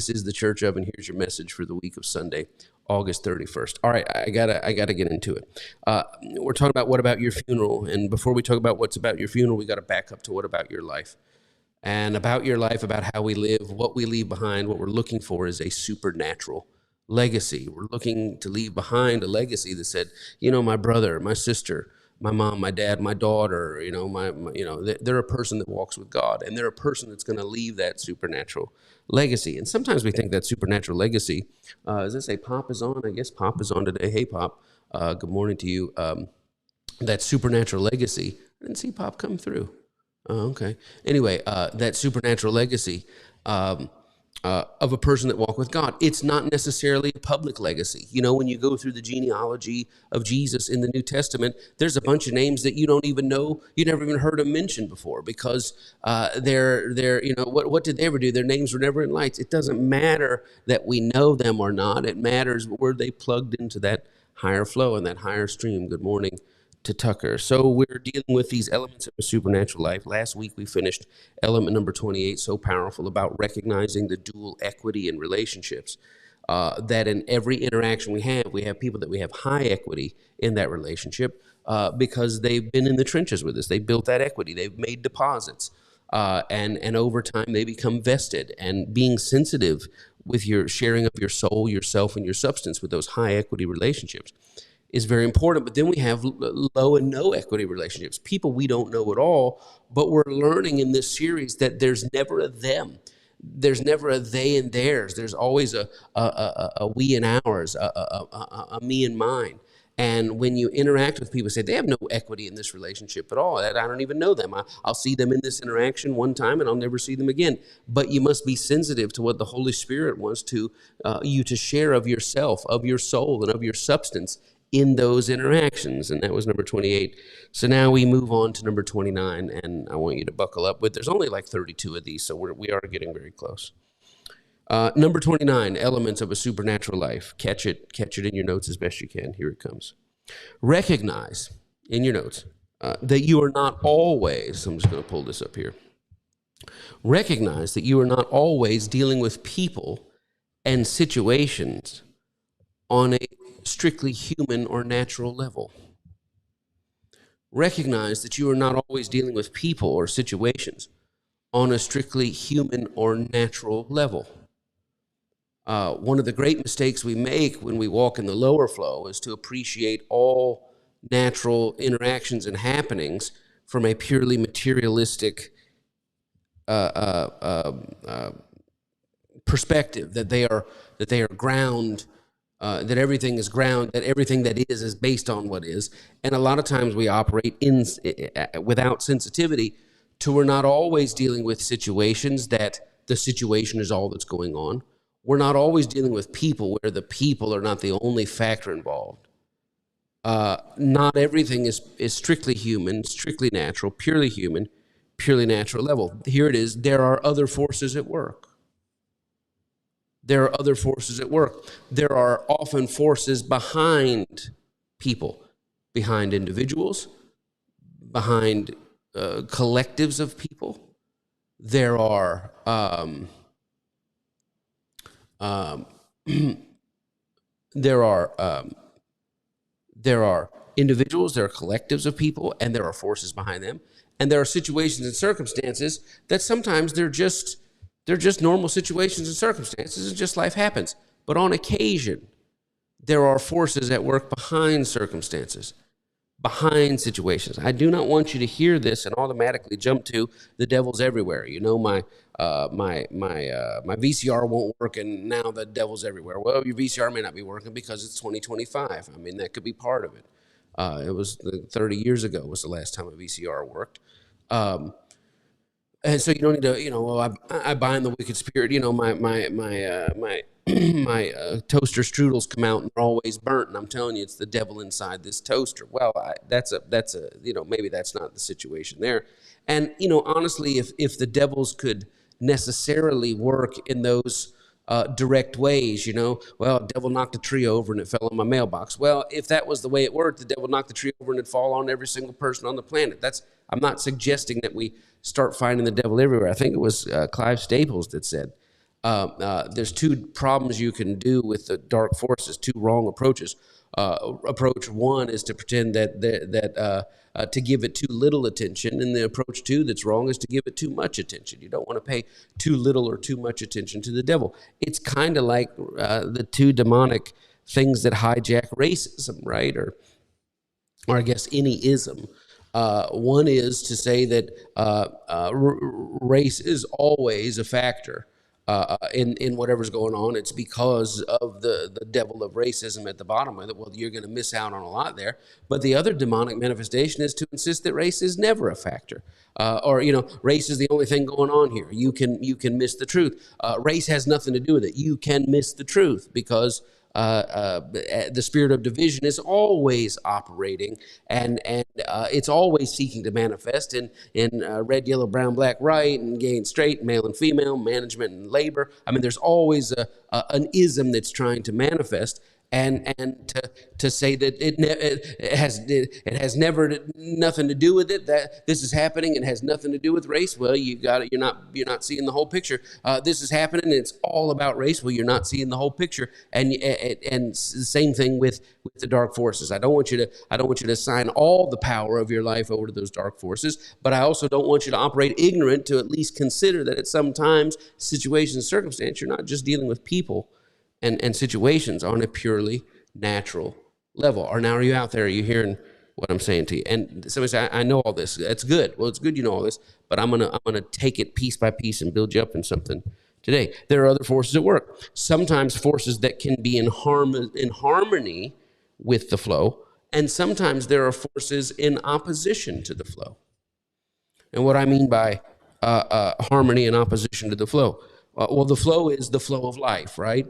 This is the Church of, and here's your message for the week of Sunday, August 31st. All right, I gotta get into it. We're talking about what about your funeral, and before we talk about what's about your funeral, we got to back up to what about your life. And about your life, about how we live, what we leave behind, what we're looking for is a supernatural legacy. We're looking to leave behind a legacy that said, my brother, my sister, my mom, my dad, my daughter, they're a person that walks with God, and they're a person that's going to leave that supernatural legacy. And sometimes we think that supernatural legacy, does it say Pop is on? I guess Pop is on today. Hey, Pop, good morning to you. That supernatural legacy, I didn't see Pop come through. Oh, okay. Anyway, that supernatural legacy of a person that walked with God, it's not necessarily a public legacy. When you go through the genealogy of Jesus in the New Testament, there's a bunch of names that you don't even know, you never even heard them mentioned before, because they're what did they ever do? Their names were never in lights. It doesn't matter that we know them or not. It matters where they plugged into that higher flow and that higher stream. Good morning to Tucker. So we're dealing with these elements of a supernatural life. Last week we finished element number 28, so powerful, about recognizing the dual equity in relationships. That in every interaction we have people that we have high equity in that relationship because they've been in the trenches with us. They built that equity. They've made deposits. And over time they become vested. And being sensitive with your sharing of your soul, yourself, and your substance with those high equity relationships is very important. But then we have low and no equity relationships, people we don't know at all, but we're learning in this series that there's never a them. There's never a they and theirs. There's always a we and ours, a me and mine. And when you interact with people, say they have no equity in this relationship at all. I don't even know them. I'll see them in this interaction one time and I'll never see them again. But you must be sensitive to what the Holy Spirit wants to you to share of yourself, of your soul, and of your substance in those interactions. And that was number 28. So now we move on to number 29, and I want you to buckle up. But there's only like 32 of these, so we are getting very close. Number 29, elements of a supernatural life. Catch it in your notes as best you can. Here it comes. Recognize in your notes that you are not always, I'm just going to pull this up here. Recognize that you are not always dealing with people and situations on a strictly human or natural level. Recognize that you are not always dealing with people or situations on a strictly human or natural level. One of the great mistakes we make when we walk in the lower flow is to appreciate all natural interactions and happenings from a purely materialistic perspective, that they are ground. That everything is ground, that everything that is based on what is. And a lot of times we operate without sensitivity to we're not always dealing with situations that the situation is all that's going on. We're not always dealing with people where the people are not the only factor involved. Not everything is strictly human, strictly natural, purely human, purely natural level. Here it is. There are other forces at work. There are other forces at work. There are often forces behind people, behind individuals, behind collectives of people. There are there are individuals, there are collectives of people, and there are forces behind them. And there are situations and circumstances that sometimes they're just normal situations and circumstances, and just life happens. But on occasion, there are forces at work behind circumstances, behind situations. I do not want you to hear this and automatically jump to the devil's everywhere. My VCR won't work, and now the devil's everywhere. Well, your VCR may not be working because it's 2025. I mean, that could be part of it. It was 30 years ago was the last time a VCR worked. And so you don't need to, I bind the wicked spirit. My toaster strudels come out and they're always burnt, and I'm telling you, it's the devil inside this toaster. Well, that's maybe that's not the situation there. And honestly, if the devils could necessarily work in those direct ways, devil knocked a tree over and it fell on my mailbox. Well, if that was the way it worked, the devil knocked the tree over and it'd fall on every single person on the planet. I'm not suggesting that we start finding the devil everywhere. I think it was Clive Staples that said, There's two problems you can do with the dark forces, two wrong approaches. Approach one is to pretend that to give it too little attention, and the approach two that's wrong is to give it too much attention. You don't want to pay too little or too much attention to the devil. It's kind of like the two demonic things that hijack racism, right? Or I guess any ism. One is to say that race is always a factor in whatever's going on. It's because of the devil of racism at the bottom of it. Well, you're going to miss out on a lot there. But the other demonic manifestation is to insist that race is never a factor. Or race is the only thing going on here. You can miss the truth. Race has nothing to do with it. You can miss the truth because the spirit of division is always operating, and it's always seeking to manifest in red, yellow, brown, black, white, and gay and straight, male and female, management and labor. I mean, there's always an ism that's trying to manifest. And to say that it has never nothing to do with it, that this is happening and has nothing to do with race. Well, you're not seeing the whole picture. This is happening and it's all about race. Well, you're not seeing the whole picture. And the same thing with the dark forces. I don't want you to assign all the power of your life over to those dark forces, but I also don't want you to operate ignorant to at least consider that at some times, situations, circumstance, you're not just dealing with people and situations on a purely natural level. Or now are you out there? Are you hearing what I'm saying to you? And somebody say, I know all this. That's good. Well, it's good you know all this, but I'm gonna take it piece by piece and build you up in something today. There are other forces at work. Sometimes forces that can be in harmony with the flow, and sometimes there are forces in opposition to the flow. And what I mean by harmony and opposition to the flow, well, the flow is the flow of life, right?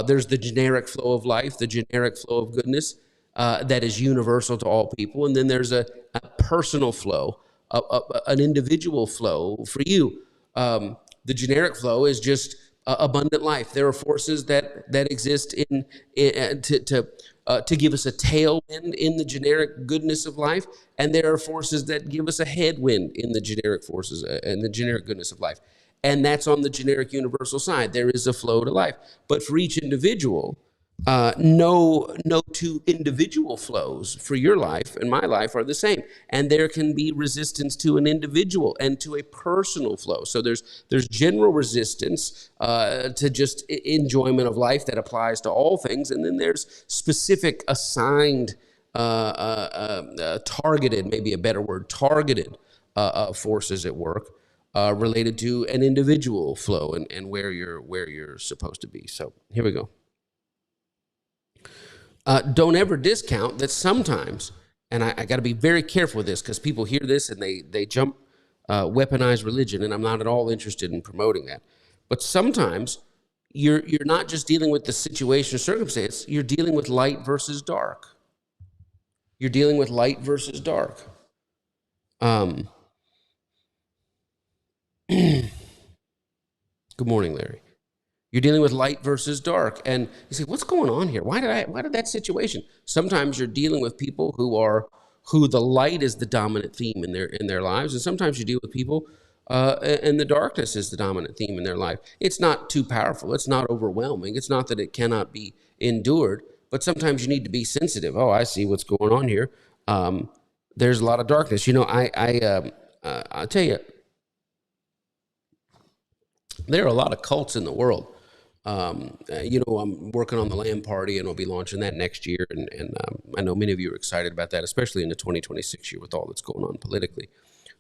There's the generic flow of life, the generic flow of goodness that is universal to all people. And then there's a personal flow, an individual flow for you. The generic flow is just abundant life. There are forces that exist to give us a tailwind in the generic goodness of life, and there are forces that give us a headwind in the generic forces and the generic goodness of life. And that's on the generic universal side. There is a flow to life. But for each individual, no two individual flows for your life and my life are the same. And there can be resistance to an individual and to a personal flow. So there's general resistance to just enjoyment of life that applies to all things. And then there's specific assigned, targeted, maybe a better word, targeted forces at work. Related to an individual flow and where you're supposed to be. So here we go. Don't ever discount that sometimes, and I got to be very careful with this because people hear this and they jump weaponize religion, and I'm not at all interested in promoting that. But sometimes you're not just dealing with the situation or circumstance, you're dealing with light versus dark. You're dealing with light versus dark. Good morning, Larry. You're dealing with light versus dark, and you say, "What's going on here? Why did that situation?" Sometimes you're dealing with people who the light is the dominant theme in their lives, and sometimes you deal with people and the darkness is the dominant theme in their life. It's not too powerful. It's not overwhelming. It's not that it cannot be endured, but sometimes you need to be sensitive. Oh, I see what's going on here. There's a lot of darkness. I'll tell you. There are a lot of cults in the world. I'm working on the Lamb Party, and I'll be launching that next year. And I know many of you are excited about that, especially in the 2026 year with all that's going on politically.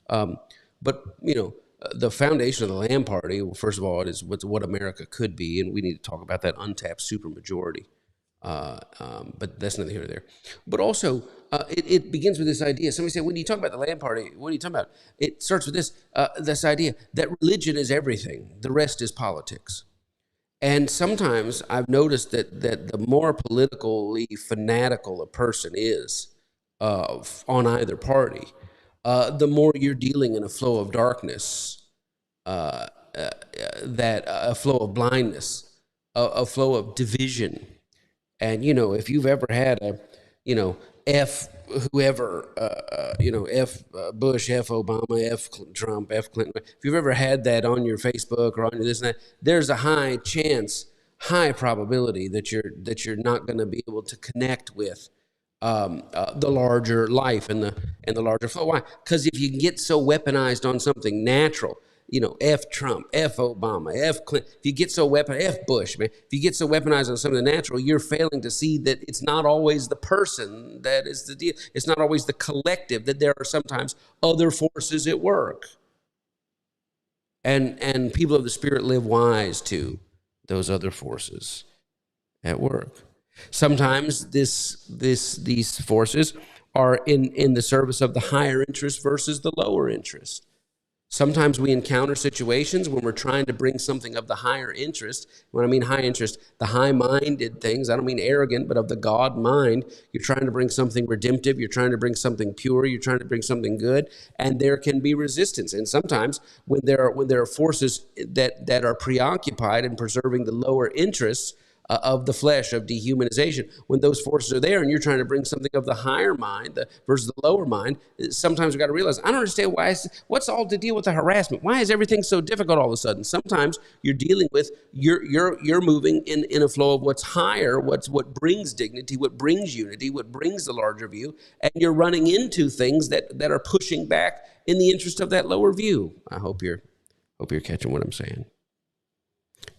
But the foundation of the Lamb Party, well, first of all, it is what America could be, and we need to talk about that untapped supermajority. But that's neither here nor there. But also, it begins with this idea. Somebody said, when you talk about the Lamb Party, what are you talking about? It starts with this idea that religion is everything. The rest is politics. And sometimes I've noticed that the more politically fanatical a person is on either party, the more you're dealing in a flow of darkness, that a flow of blindness, a flow of division. And if you've ever had F whoever, F Bush, F Obama, F Trump, F Clinton. If you've ever had that on your Facebook or on your this and that, there's a high chance, high probability that you're not going to be able to connect with the larger life and the larger flow. Why? Because if you can get so weaponized on something natural, F Trump, F Obama, F Clinton. If you get so F Bush, man. If you get so weaponized on something natural, you're failing to see that it's not always the person that is the deal. It's not always the collective. That there are sometimes other forces at work, and people of the Spirit live wise to those other forces at work. Sometimes these forces are in the service of the higher interest versus the lower interest. Sometimes we encounter situations when we're trying to bring something of the higher interest. When I mean high interest, the high-minded things, I don't mean arrogant, but of the God mind. You're trying to bring something redemptive. You're trying to bring something pure. You're trying to bring something good, and there can be resistance. And sometimes when there are forces that are preoccupied in preserving the lower interests of the flesh, of dehumanization, when those forces are there and you're trying to bring something of the higher mind versus the lower mind, sometimes we've got to realize, I don't understand what's all to deal with the harassment? Why is everything so difficult all of a sudden? Sometimes you're dealing with, you're moving in a flow of what's higher, what brings dignity, what brings unity, what brings the larger view, and you're running into things that are pushing back in the interest of that lower view. I hope you're catching what I'm saying.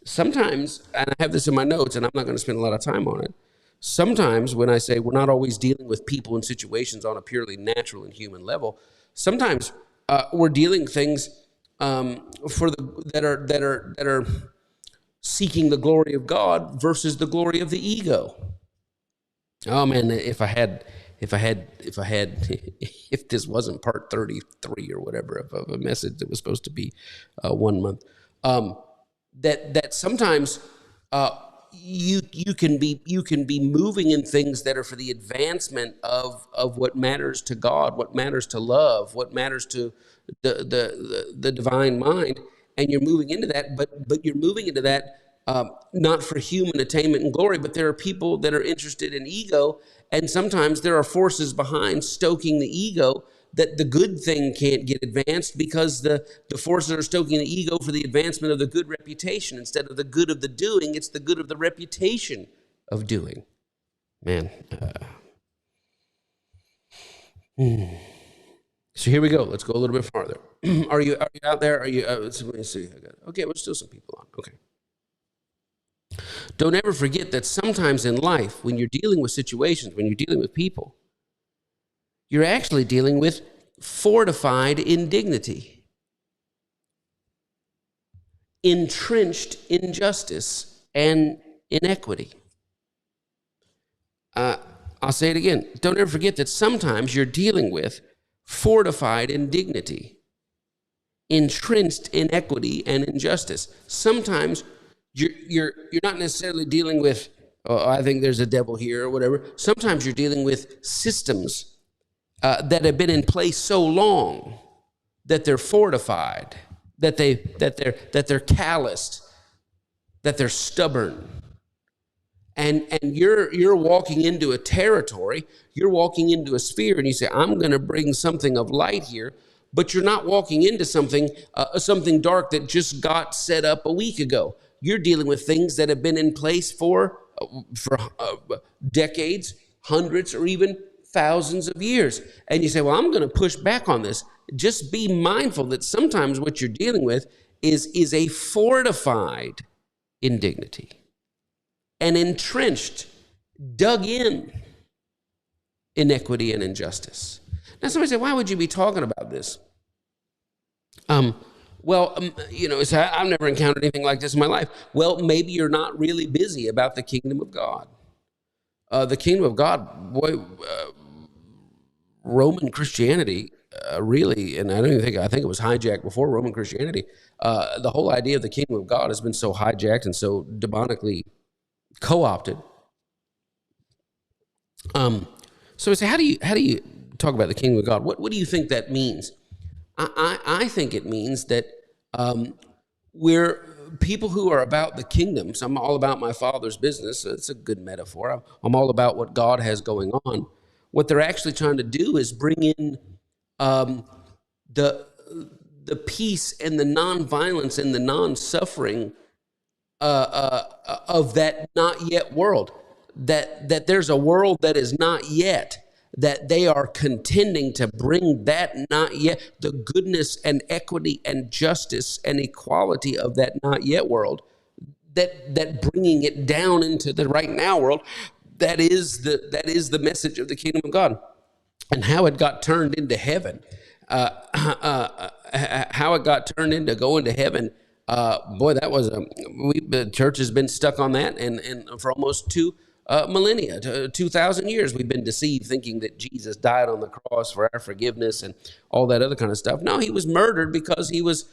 Sometimes, and I have this in my notes, and I'm not going to spend a lot of time on it. Sometimes when I say we're not always dealing with people and situations on a purely natural and human level, sometimes we're dealing things that are seeking the glory of God versus the glory of the ego. Oh man, if this wasn't part 33 or whatever of a message that was supposed to be 1 month. That sometimes you can be moving in things that are for the advancement of what matters to God, what matters to love, what matters to the divine mind, and you're moving into that, but you're moving into that not for human attainment and glory, but there are people that are interested in ego, and sometimes there are forces behind stoking the ego that the good thing can't get advanced because the forces are stoking the ego for the advancement of the good reputation. Instead of the good of the doing, it's the good of the reputation of doing. Man. So here we go. Let's go a little bit farther. Are you out there? Are you? Let me see. Okay, there's still some people on. Okay. Don't ever forget that sometimes in life, when you're dealing with situations, when you're dealing with people, you're actually dealing with fortified indignity, entrenched injustice, and inequity. I'll say it again. Don't ever forget that sometimes you're dealing with fortified indignity, entrenched inequity, and injustice. Sometimes you're not necessarily dealing with, oh, I think there's a devil here or whatever. Sometimes you're dealing with systems that have been in place so long that they're fortified, that they're calloused, that they're stubborn, and you're walking into a territory, you're walking into a sphere, and you say, I'm going to bring something of light here, but you're not walking into something dark that just got set up a week ago. You're dealing with things that have been in place for decades, hundreds, or even thousands of years. And you say, well, I'm going to push back on this. Just be mindful that sometimes what you're dealing with is a fortified indignity, an entrenched, dug in inequity and injustice. Now somebody say, why would you be talking about this? I've never encountered anything like this in my life. Well, maybe you're not really busy about the kingdom of God. The kingdom of God, boy, Roman Christianity really, and I think it was hijacked before Roman Christianity. The whole idea of the kingdom of God has been so hijacked and so demonically co-opted. So we say, how do you talk about the kingdom of God? What do you think that means? I think it means that we're people who are about the kingdom. So I'm all about my Father's business. So it's a good metaphor. I'm all about what God has going on. what they're actually trying to do is bring in the peace and the nonviolence and the non-suffering of that not yet world. That there's a world that is not yet, that they are contending to bring that not yet, the goodness and equity and justice and equality of that not yet world, that bringing it down into the right now world, that is the message of the kingdom of God. And how it got turned into heaven, how it got turned into going to heaven, boy, that was the church has been stuck on that, and for almost two millennia, 2,000 years, we've been deceived, thinking that Jesus died on the cross for our forgiveness and all that other kind of stuff. No, he was murdered because he was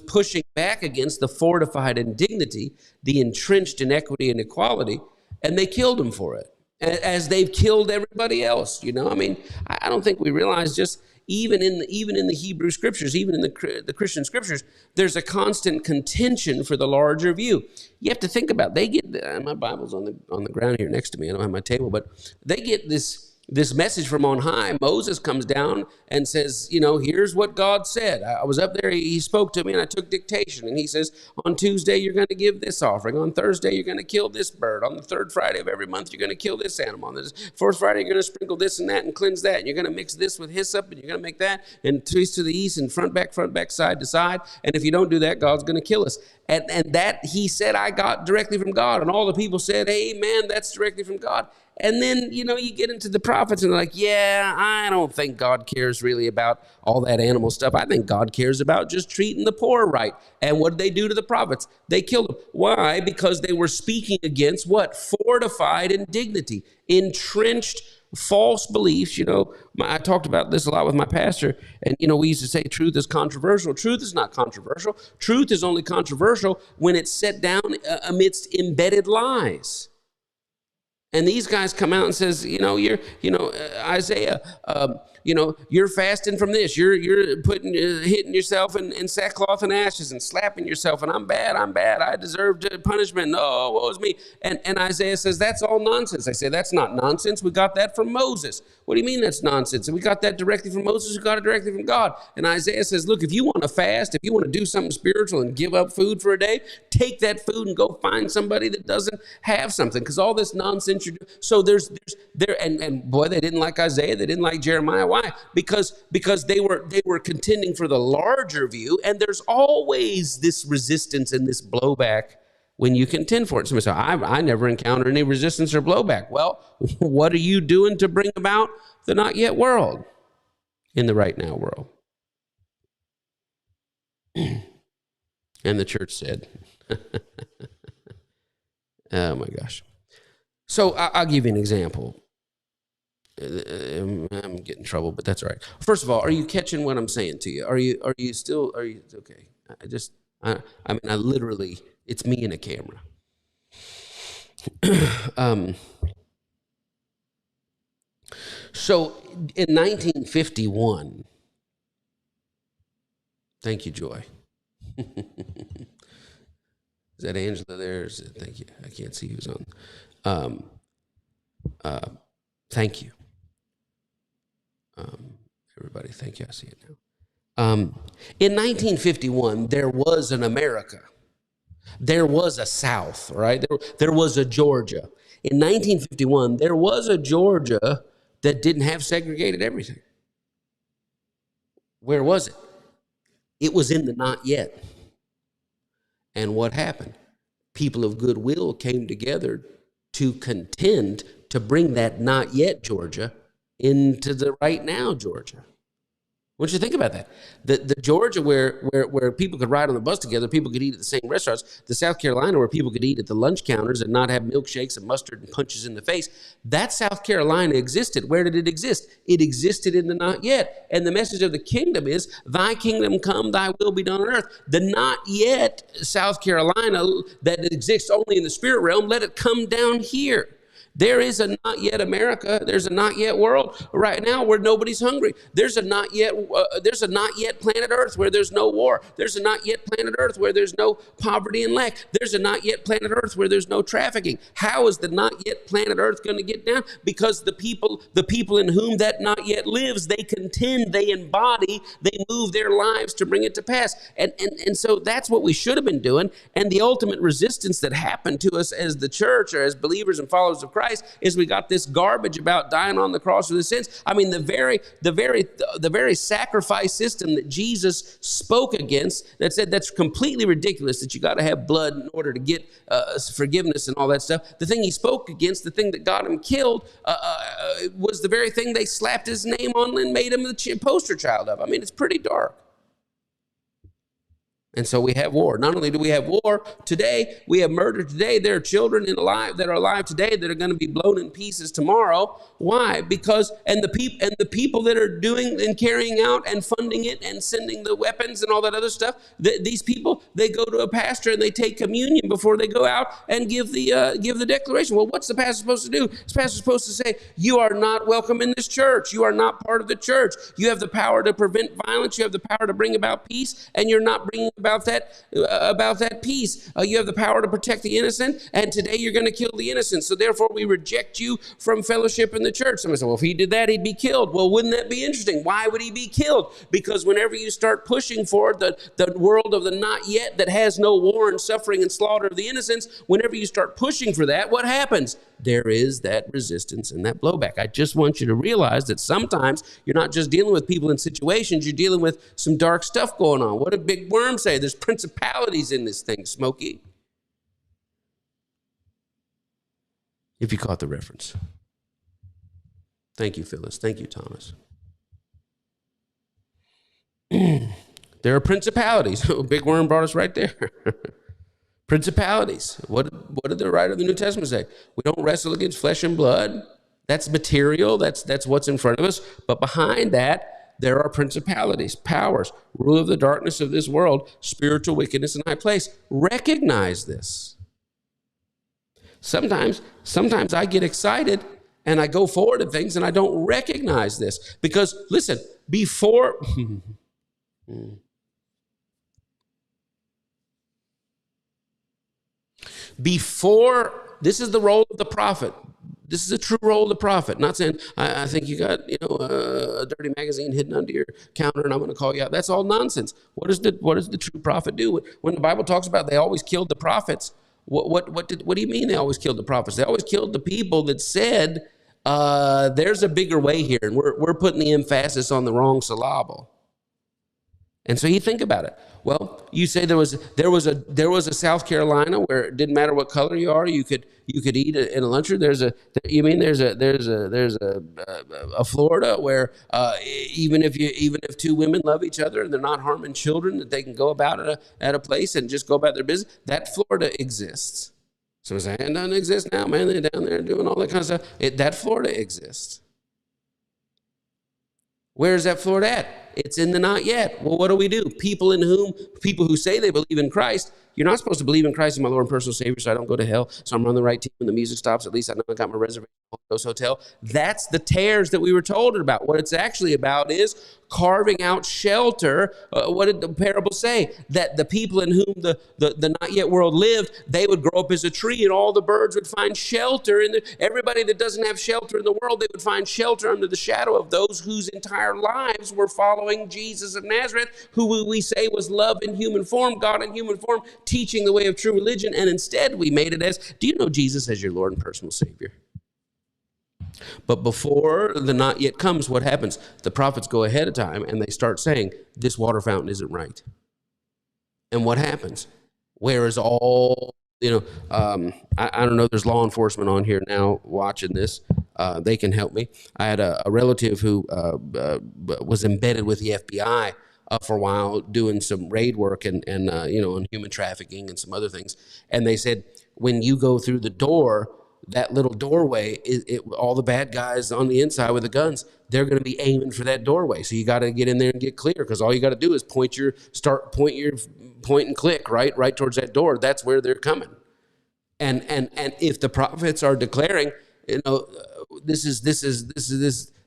pushing back against the fortified indignity, the entrenched inequity and equality, and they killed him for it, as they've killed everybody else. You know, I mean, I don't think we realize, just even in the Hebrew scriptures, even in the Christian scriptures, there's a constant contention for the larger view. You have to think about, they get, my Bible's on the ground here next to me, I don't have my table, but they get this message from on high. Moses comes down and says, you know, here's what God said. I was up there, he spoke to me, and I took dictation, and he says, on Tuesday you're going to give this offering, on Thursday you're going to kill this bird, on the third Friday of every month you're going to kill this animal, on the fourth Friday you're going to sprinkle this and that and cleanse that, and you're going to mix this with hyssop, and you're going to make that, and east to the east, and front, back, side to side, and if you don't do that, God's going to kill us. And that he said, I got directly from God. And all the people said, amen, that's directly from God. And then, you know, you get into the prophets and they're like, yeah, I don't think God cares really about all that animal stuff. I think God cares about just treating the poor right. And what did they do to the prophets? They killed them. Why? Because they were speaking against what? Fortified indignity, entrenched false beliefs. You know, I talked about this a lot with my pastor, and, you know, we used to say truth is controversial. Truth is not controversial. Truth is only controversial when it's set down amidst embedded lies. And these guys come out and says, Isaiah, you're fasting from this. You're hitting yourself in sackcloth and ashes and slapping yourself. And I'm bad. I deserve punishment. Oh, woe is me. And Isaiah says, that's all nonsense. I say, that's not nonsense. We got that from Moses. What do you mean that's nonsense? And we got that directly from Moses. We got it directly from God. And Isaiah says, look, if you want to fast, if you want to do something spiritual and give up food for a day, take that food and go find somebody that doesn't have something. Because all this nonsense you're doing. So and boy, they didn't like Isaiah. They didn't like Jeremiah. Why? Because they were contending for the larger view. And there's always this resistance and this blowback when you contend for it. Somebody said, I never encountered any resistance or blowback. Well, what are you doing to bring about the not yet world in the right now world? And the church said, oh my gosh. So I'll give you an example. I'm getting in trouble, but that's all right. First of all, are you catching what I'm saying to you? Are you okay? I literally, it's me and a camera. So in 1951, thank you, Joy. Is that Angela there? Thank you. I can't see who's on. Thank you. Everybody, thank you. I see it now. In 1951, there was an America. There was a South, right? There was a Georgia. In 1951, there was a Georgia that didn't have segregated everything. Where was it? It was in the not yet. And what happened? People of goodwill came together to contend to bring that not yet Georgia into the right now Georgia. I want you to think about that. The Georgia where people could ride on the bus together, people could eat at the same restaurants, the South Carolina where people could eat at the lunch counters and not have milkshakes and mustard and punches in the face, that South Carolina existed. Where did it exist? It existed in the not yet. And the message of the kingdom is, thy kingdom come, thy will be done on earth. The not yet South Carolina that exists only in the spirit realm, let it come down here. There is a not yet America. There's a not yet world right now where nobody's hungry. There's a not yet planet Earth where there's no war. There's a not yet planet Earth where there's no poverty and lack. There's a not yet planet Earth where there's no trafficking. How is the not yet planet Earth going to get down? Because the people in whom that not yet lives, they contend, they embody, they move their lives to bring it to pass. And so that's what we should have been doing. And the ultimate resistance that happened to us as the church or as believers and followers of Christ is we got this garbage about dying on the cross for the sins. I mean, the very sacrifice system that Jesus spoke against, that said that's completely ridiculous, that you got to have blood in order to get forgiveness and all that stuff. The thing he spoke against, the thing that got him killed, was the very thing they slapped his name on and made him the poster child of. I mean, it's pretty dark. And so we have war. Not only do we have war today, we have murder today. There are children that are alive today that are going to be blown in pieces tomorrow. Why? Because the people that are doing and carrying out and funding it and sending the weapons and all that other stuff, these people, they go to a pastor and they take communion before they go out and give the declaration. Well, what's the pastor supposed to do? The pastor's supposed to say, you are not welcome in this church. You are not part of the church. You have the power to prevent violence. You have the power to bring about peace, and you're not bringing about that peace. You have the power to protect the innocent, and today you're going to kill the innocent. So therefore, we reject you from fellowship in the church. Somebody said, well, if he did that, he'd be killed. Well, wouldn't that be interesting? Why would he be killed? Because whenever you start pushing for the world of the not yet that has no war and suffering and slaughter of the innocents, whenever you start pushing for that, what happens? There is that resistance and that blowback. I just want you to realize that sometimes you're not just dealing with people in situations, you're dealing with some dark stuff going on. What did Big Worm say? There's principalities in this thing, Smokey. If you caught the reference. Thank you, Phyllis. Thank you, Thomas. There are principalities. Big Worm brought us right there. Principalities. What did the writer of the New Testament say? We don't wrestle against flesh and blood. That's material. That's what's in front of us. But behind that, there are principalities, powers, rule of the darkness of this world, spiritual wickedness in high place. Recognize this. Sometimes I get excited and I go forward to things and I don't recognize this. Because, listen, before... This is the role of the prophet. This is a true role of the prophet. Not saying, I think you got, a dirty magazine hidden under your counter and I'm going to call you out. That's all nonsense. What does the true prophet do? When the Bible talks about they always killed the prophets, what do you mean they always killed the prophets? They always killed the people that said, there's a bigger way here, and we're putting the emphasis on the wrong syllable. And so you think about it. Well, you say there was a South Carolina where it didn't matter what color you are, you could eat in a lunchroom. There's a Florida where even if two women love each other and they're not harming children, that they can go about at a place and just go about their business. That Florida exists. So I'm saying it doesn't exist now, man. They're down there doing all that kind of stuff. That Florida exists. Where is that Florida at? It's in the not yet. Well, what do? People who say they believe in Christ, you're not supposed to believe in Christ as my Lord and personal Savior so I don't go to hell, so I'm on the right team when the music stops. At least I know I got my reservation at Host Hotel. That's the tares that we were told about. What it's actually about is carving out shelter. What did the parable say? That the people in whom the not yet world lived, they would grow up as a tree and all the birds would find shelter. And everybody that doesn't have shelter in the world, they would find shelter under the shadow of those whose entire lives were following Jesus of Nazareth, who we say was love in human form, God in human form, teaching the way of true religion. And instead we made it as, do you know Jesus as your Lord and personal Savior? But before the not yet comes, what happens? The prophets go ahead of time and they start saying, this water fountain isn't right. And what happens? Where is all, I don't know, there's law enforcement on here now watching this. They can help me. I had a relative who was embedded with the FBI for a while doing some raid work and on human trafficking and some other things. And they said, when you go through the door, that little doorway, all the bad guys on the inside with the guns, they're going to be aiming for that doorway. So you got to get in there and get clear, because all you got to do is point and click right towards that door. That's where they're coming. And if the prophets are declaring,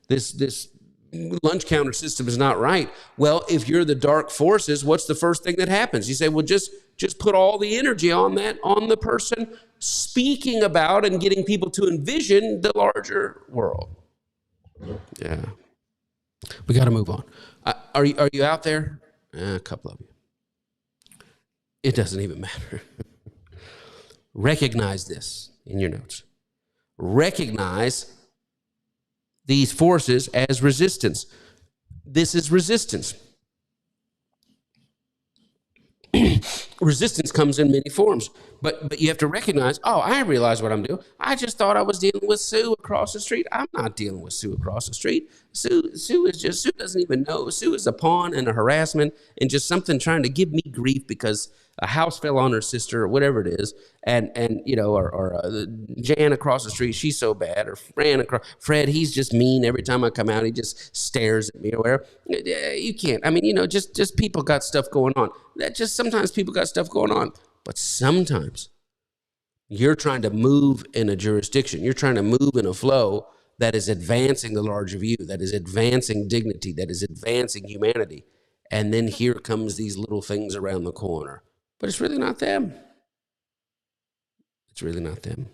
this lunch counter system is not right. Well, if you're the dark forces, what's the first thing that happens? You say, well, just put all the energy on the person speaking about and getting people to envision the larger world. Yeah. We got to move on. Are you out there? A couple of you. It doesn't even matter. Recognize this in your notes. Recognize these forces as resistance. This is resistance. Resistance comes in many forms, but you have to recognize, oh, I realize what I'm doing. I just thought I was dealing with Sue across the street. I'm not dealing with Sue across the street. Sue doesn't even know. Sue is a pawn and a harassment and just something trying to give me grief because a house fell on her sister or whatever it is. And or Jan across the street, she's so bad. Or Fred, he's just mean. Every time I come out, he just stares at me or whatever. You can't. I mean, just people got stuff going on. Sometimes people got stuff going on. But sometimes you're trying to move in a jurisdiction. You're trying to move in a flow that is advancing the larger view, that is advancing dignity, that is advancing humanity. And then here comes these little things around the corner. But it's really not them. It's really not them.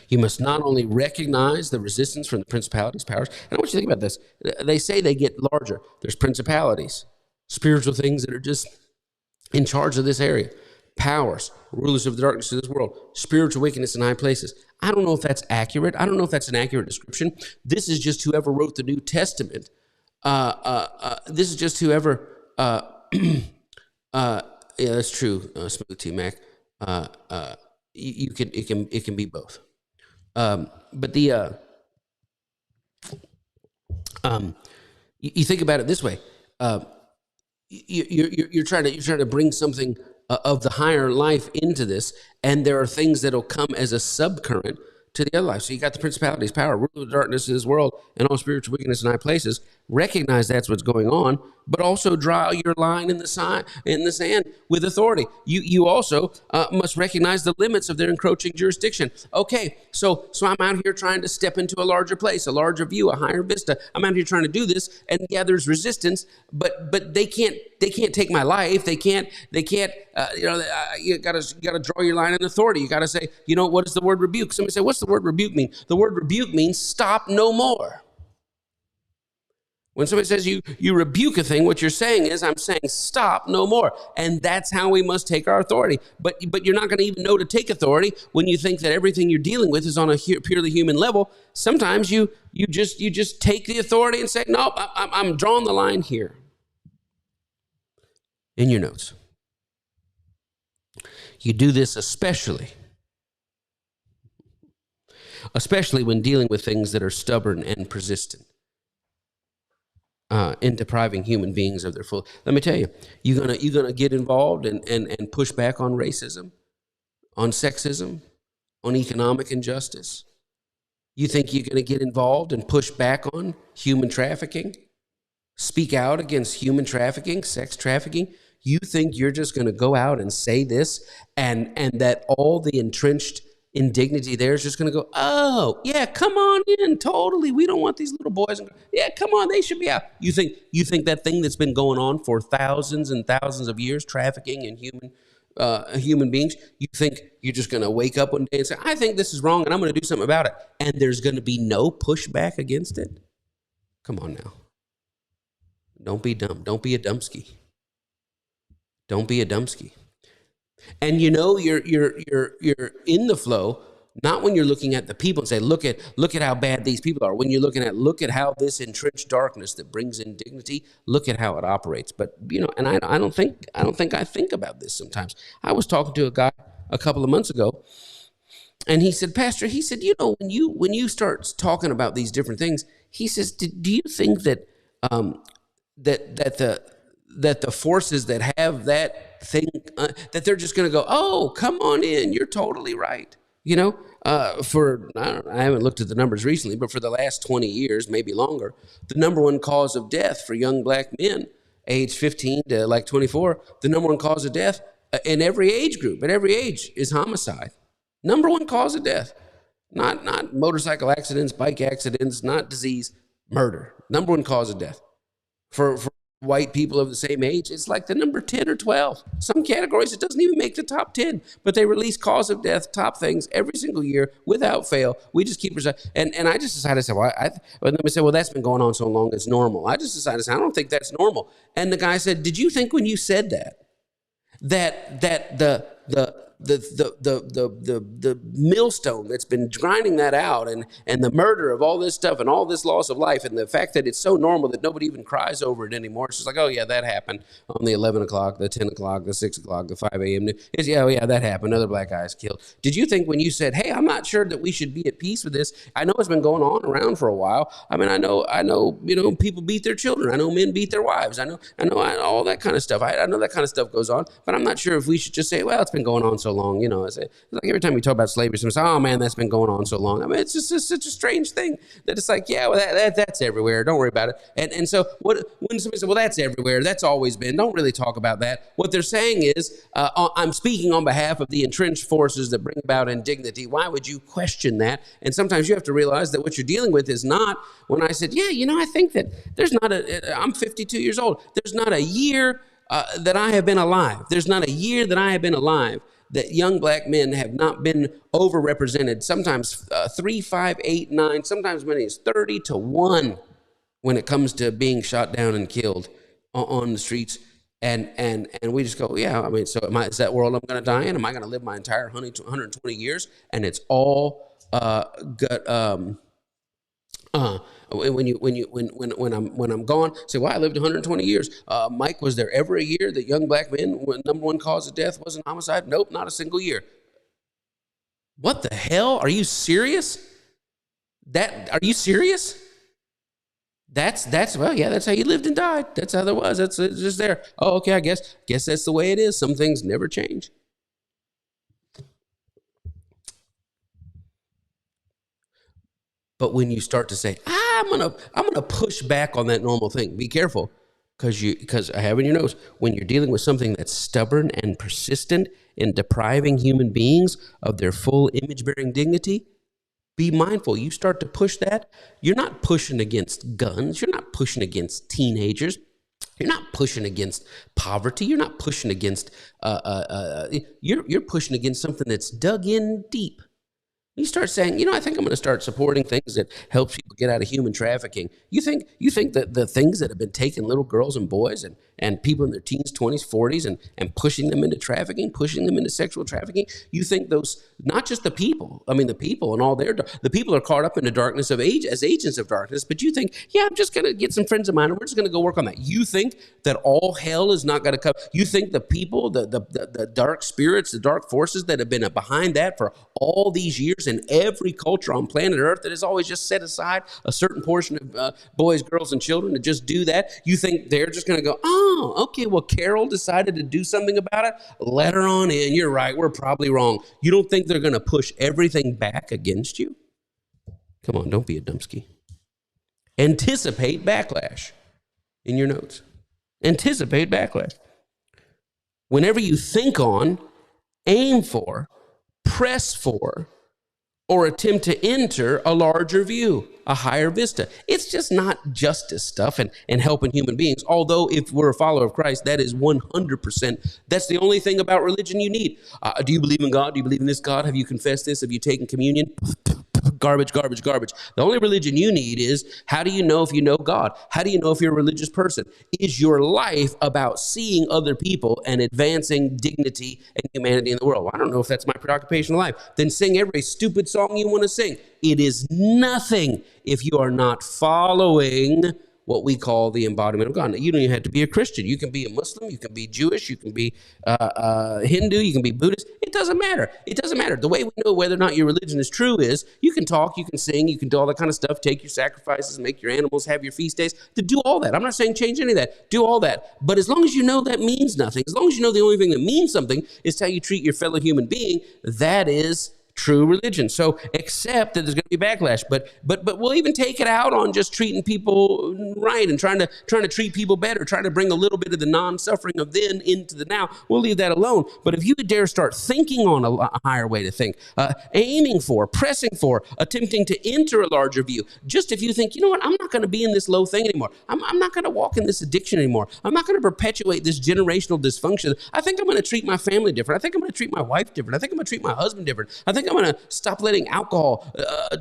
You must not only recognize the resistance from the principalities, powers, and I want you to think about this. They say they get larger. There's principalities, spiritual things that are just in charge of this area. Powers, rulers of the darkness of this world, spiritual wickedness in high places. I don't know if that's accurate. I don't know if that's an accurate description. This is just whoever wrote the New Testament. This is just whoever. Yeah, that's true. Smooth T Mac. It can be both. But the you think about it this way. You're trying to bring something of the higher life into this, and there are things that'll come as a subcurrent to the other life. So you got the principalities, power, rule of darkness in this world, and all spiritual wickedness in high places. Recognize that's what's going on, but also draw your line in the sand with authority. You also must recognize the limits of their encroaching jurisdiction. Okay, so I'm out here trying to step into a larger place, a larger view, a higher vista. I'm out here trying to do this, and yeah, there's resistance, but they can't take my life. They can't. You gotta draw your line in authority. You gotta say, what does the word rebuke? Somebody say, what's the word rebuke mean? The word rebuke means stop no more. When somebody says you rebuke a thing, what you're saying is, I'm saying stop no more. And that's how we must take our authority. But you're not going to even know to take authority when you think that everything you're dealing with is on a purely human level. Sometimes you just take the authority and say, nope, I'm drawing the line here. In your notes. You do this especially when dealing with things that are stubborn and persistent. In depriving human beings of their full. Let me tell you, you're gonna get involved and push back on racism, on sexism, on economic injustice. You think you're gonna get involved and push back on human trafficking, speak out against human trafficking, sex trafficking. You think you're just gonna go out and say this and that all the entrenched indignity there is just going to go, oh, yeah, come on in, totally. We don't want these little boys. Yeah, come on, they should be out. You think that thing that's been going on for thousands and thousands of years, trafficking in human beings, you think you're just going to wake up one day and say, I think this is wrong and I'm going to do something about it, and there's going to be no pushback against it? Come on now. Don't be dumb. Don't be a dumpski. Don't be a dumpski. And you're in the flow, not when you're looking at the people and say, look at how bad these people are. When you're looking at, look at how this entrenched darkness that brings in dignity, look at how it operates. But and I don't think I think about this sometimes. I was talking to a guy a couple of months ago, and he said, Pastor, he said, when you start talking about these different things, he says, do you think that that the forces that have that thing, that they're just going to go, oh, come on in, you're totally right. I haven't looked at the numbers recently, but for the last 20 years, maybe longer, the number one cause of death for young black men, age 15 to like 24, the number one cause of death in every age group, at every age, is homicide. Number one cause of death. Not motorcycle accidents, bike accidents, not disease, murder. Number one cause of death. For white people of the same age, it's like the number 10 or 12. Some categories, it doesn't even make the top 10, but they release cause of death, top things every single year without fail. We just keep, and I just decided to say, well, let me say, well, that's been going on so long, it's normal. I just decided to say, I don't think that's normal. And the guy said, did you think when you said that the millstone that's been grinding that out and the murder of all this stuff and all this loss of life and the fact that it's so normal that nobody even cries over it anymore. It's just like, oh yeah, that happened on the 11 o'clock, the 10 o'clock, the 6 o'clock, the 5 a.m. It's, yeah, oh, yeah, that happened. Another black guy is killed. Did you think when you said, hey, I'm not sure that we should be at peace with this? I know it's been going on around for a while. I mean, I know, people beat their children. I know men beat their wives. I know all that kind of stuff. I know that kind of stuff goes on, but I'm not sure if we should just say, well, it's been going on so long. It's like every time we talk about slavery, someone says, oh man, that's been going on so long. I mean, it's just such a strange thing that it's like, yeah, well, that's everywhere. Don't worry about it. And so when somebody says, well, that's everywhere, that's always been, don't really talk about that. What they're saying is, I'm speaking on behalf of the entrenched forces that bring about indignity. Why would you question that? And sometimes you have to realize that what you're dealing with is not, when I said, yeah, I think that I'm 52 years old. There's not a year that I have been alive. There's not a year that I have been alive that young black men have not been overrepresented, sometimes 3, 5, 8, 9, sometimes many as 30-1 when it comes to being shot down and killed on the streets. And we just go, yeah, I mean, so is that world I'm going to die in? Am I going to live my entire 120 years? And it's all when I'm gone, say, well, I lived 120 years. Mike, was there ever a year that young black men, when number one cause of death wasn't homicide? Nope, not a single year. What the hell? Are you serious? Are you serious? Well, yeah, that's how you lived and died. That's how there was. It's just there. Oh, okay, I guess that's the way it is. Some things never change. But when you start to say, I'm gonna push back on that normal thing, be careful, because I have in your notes, when you're dealing with something that's stubborn and persistent in depriving human beings of their full image-bearing dignity, be mindful. You start to push that, you're not pushing against guns, you're not pushing against teenagers, you're not pushing against poverty, you're not pushing against you're pushing against something that's dug in deep. You start saying, I think I'm going to start supporting things that help people get out of human trafficking. You think that the things that have been taking little girls and boys and people in their teens, 20s, 40s and pushing them into trafficking, pushing them into sexual trafficking, you think those, not just the people, the people and all the people are caught up in the darkness of age as agents of darkness, but you think, yeah, I'm just going to get some friends of mine and we're just going to go work on that. You think that all hell is not going to come. You think the people, the dark spirits, the dark forces that have been behind that for all these years in every culture on planet Earth that has always just set aside a certain portion of boys, girls, and children to just do that, you think they're just going to go, oh, okay, well, Carol decided to do something about it? Let her on in. You're right. We're probably wrong. You don't think they're going to push everything back against you? Come on, don't be a dumpski. Anticipate backlash in your notes. Anticipate backlash. Whenever you think on, aim for, press for, or attempt to enter a larger view, a higher vista. It's just not justice stuff and helping human beings. Although if we're a follower of Christ, that is 100%. That's the only thing about religion you need. Do you believe in God? Do you believe in this God? Have you confessed this? Have you taken communion? Garbage, garbage, garbage. The only religion you need is, how do you know if you know God? How do you know if you're a religious person? Is your life about seeing other people and advancing dignity and humanity in the world? Well, I don't know if that's my preoccupation in life. Then sing every stupid song you want to sing. It is nothing if you are not following what we call the embodiment of God. Now, you don't even have to be a Christian. You can be a Muslim, you can be Jewish, you can be Hindu, you can be Buddhist. It doesn't matter. It doesn't matter. The way we know whether or not your religion is true is you can talk, you can sing, you can do all that kind of stuff, take your sacrifices, make your animals, have your feast days, to do all that. I'm not saying change any of that. Do all that. But as long as you know that means nothing, as long as you know the only thing that means something is how you treat your fellow human being, that is true religion. So accept that there's going to be backlash, but we'll even take it out on just treating people right and trying to treat people better, trying to bring a little bit of the non-suffering of then into the now. We'll leave that alone. But if you dare start thinking on a higher way to think, aiming for, pressing for, attempting to enter a larger view, just if you think, you know what, I'm not going to be in this low thing anymore. I'm not going to walk in this addiction anymore. I'm not going to perpetuate this generational dysfunction. I think I'm going to treat my family different. I think I'm going to treat my wife different. I think I'm going to treat my husband different. I think I'm going to stop letting alcohol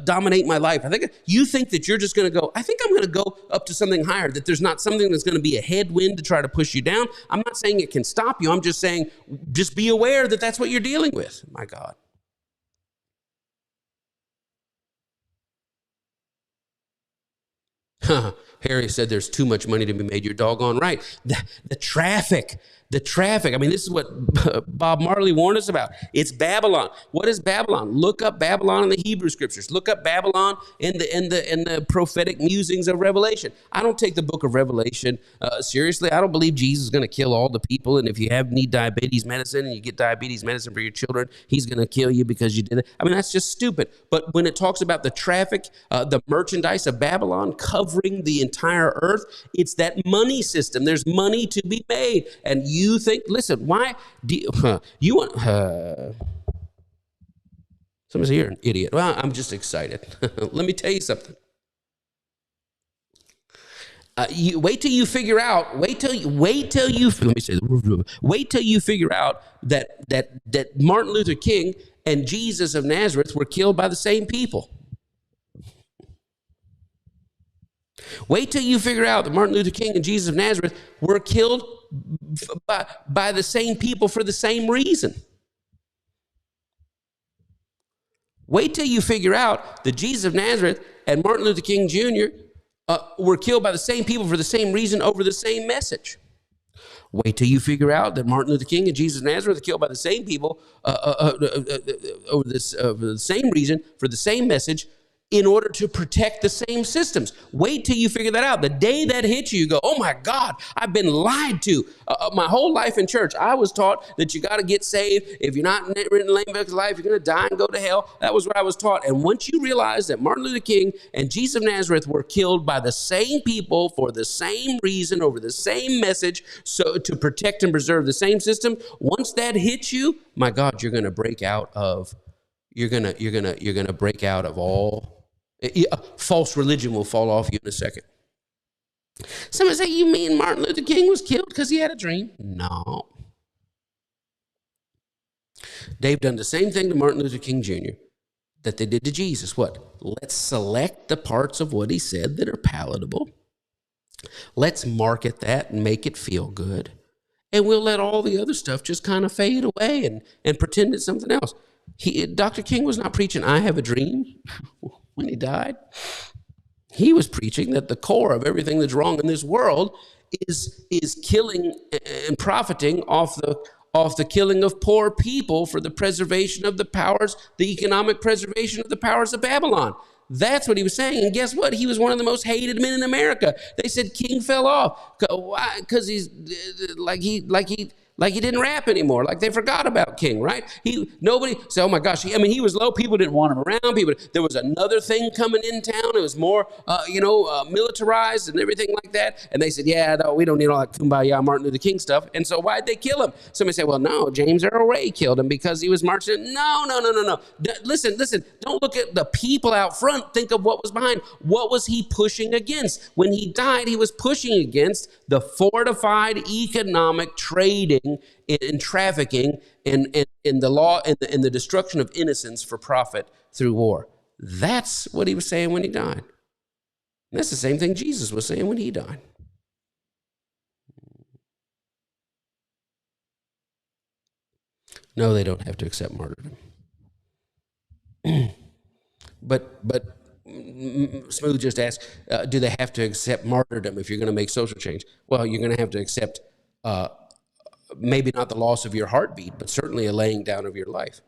dominate my life. I think you think that you're just going to go, I think I'm going to go up to something higher, that there's not something that's going to be a headwind to try to push you down. I'm not saying it can stop you. I'm just saying, just be aware that that's what you're dealing with. My God. Harry said there's too much money to be made. You're doggone right. The traffic. I mean, this is what Bob Marley warned us about. It's Babylon. What is Babylon? Look up Babylon in the Hebrew scriptures. Look up Babylon in the prophetic musings of Revelation. I don't take the book of Revelation seriously. I don't believe Jesus is going to kill all the people. And if you need diabetes medicine and you get diabetes medicine for your children, he's going to kill you because you did it. I mean, that's just stupid. But when it talks about the traffic, the merchandise of Babylon covering the entire earth, it's that money system. There's money to be made. And you think, listen, why do you want, somebody say, you're an idiot. Well, I'm just excited. Let me tell you something. Wait till you figure out that Martin Luther King and Jesus of Nazareth were killed by the same people. Wait till you figure out that Martin Luther King and Jesus of Nazareth were killed by the same people for the same reason. Wait till you figure out that Jesus of Nazareth and Martin Luther King Jr. Were killed by the same people for the same reason over the same message. Wait till you figure out that Martin Luther King and Jesus of Nazareth were killed by the same people over the same reason for the same message, in order to protect the same systems. Wait till you figure that out. The day that hits you, you go, oh my God, I've been lied to. My whole life in church, I was taught that you got to get saved. If you're not written in the Lamb Book of Life, you're going to die and go to hell. That was what I was taught. And once you realize that Martin Luther King and Jesus of Nazareth were killed by the same people for the same reason, over the same message, so to protect and preserve the same system, once that hits you, my God, you're going to break out of, you're going to break out of all. False religion will fall off you in a second. Somebody say, you mean Martin Luther King was killed because he had a dream? No. They've done the same thing to Martin Luther King Jr. that they did to Jesus. What? Let's select the parts of what he said that are palatable. Let's market that and make it feel good. And we'll let all the other stuff just kind of fade away and pretend it's something else. Dr. King was not preaching, I have a dream. When he died, he was preaching that the core of everything that's wrong in this world is killing and profiting off the killing of poor people for the preservation of the powers, the economic preservation of the powers of Babylon. That's what he was saying. And guess what? He was one of the most hated men in America. They said King fell off. Why? Because he's like he didn't rap anymore. Like they forgot about King, right? Nobody said, oh my gosh. He was low. People didn't want him around. There was another thing coming in town. It was more, militarized and everything like that. And they said, yeah, no, we don't need all that kumbaya Martin Luther King stuff. And so why'd they kill him? Somebody said, well, no, James Earl Ray killed him because he was marching. No. Listen. Don't look at the people out front. Think of what was behind. What was he pushing against? When he died, he was pushing against the fortified economic trading in trafficking in the law and the destruction of innocence for profit through war. That's what he was saying when he died. And that's the same thing Jesus was saying when he died. No, they don't have to accept martyrdom. But Smooth just asked, do they have to accept martyrdom if you're going to make social change? Well, you're going to have to accept maybe not the loss of your heartbeat, but certainly a laying down of your life.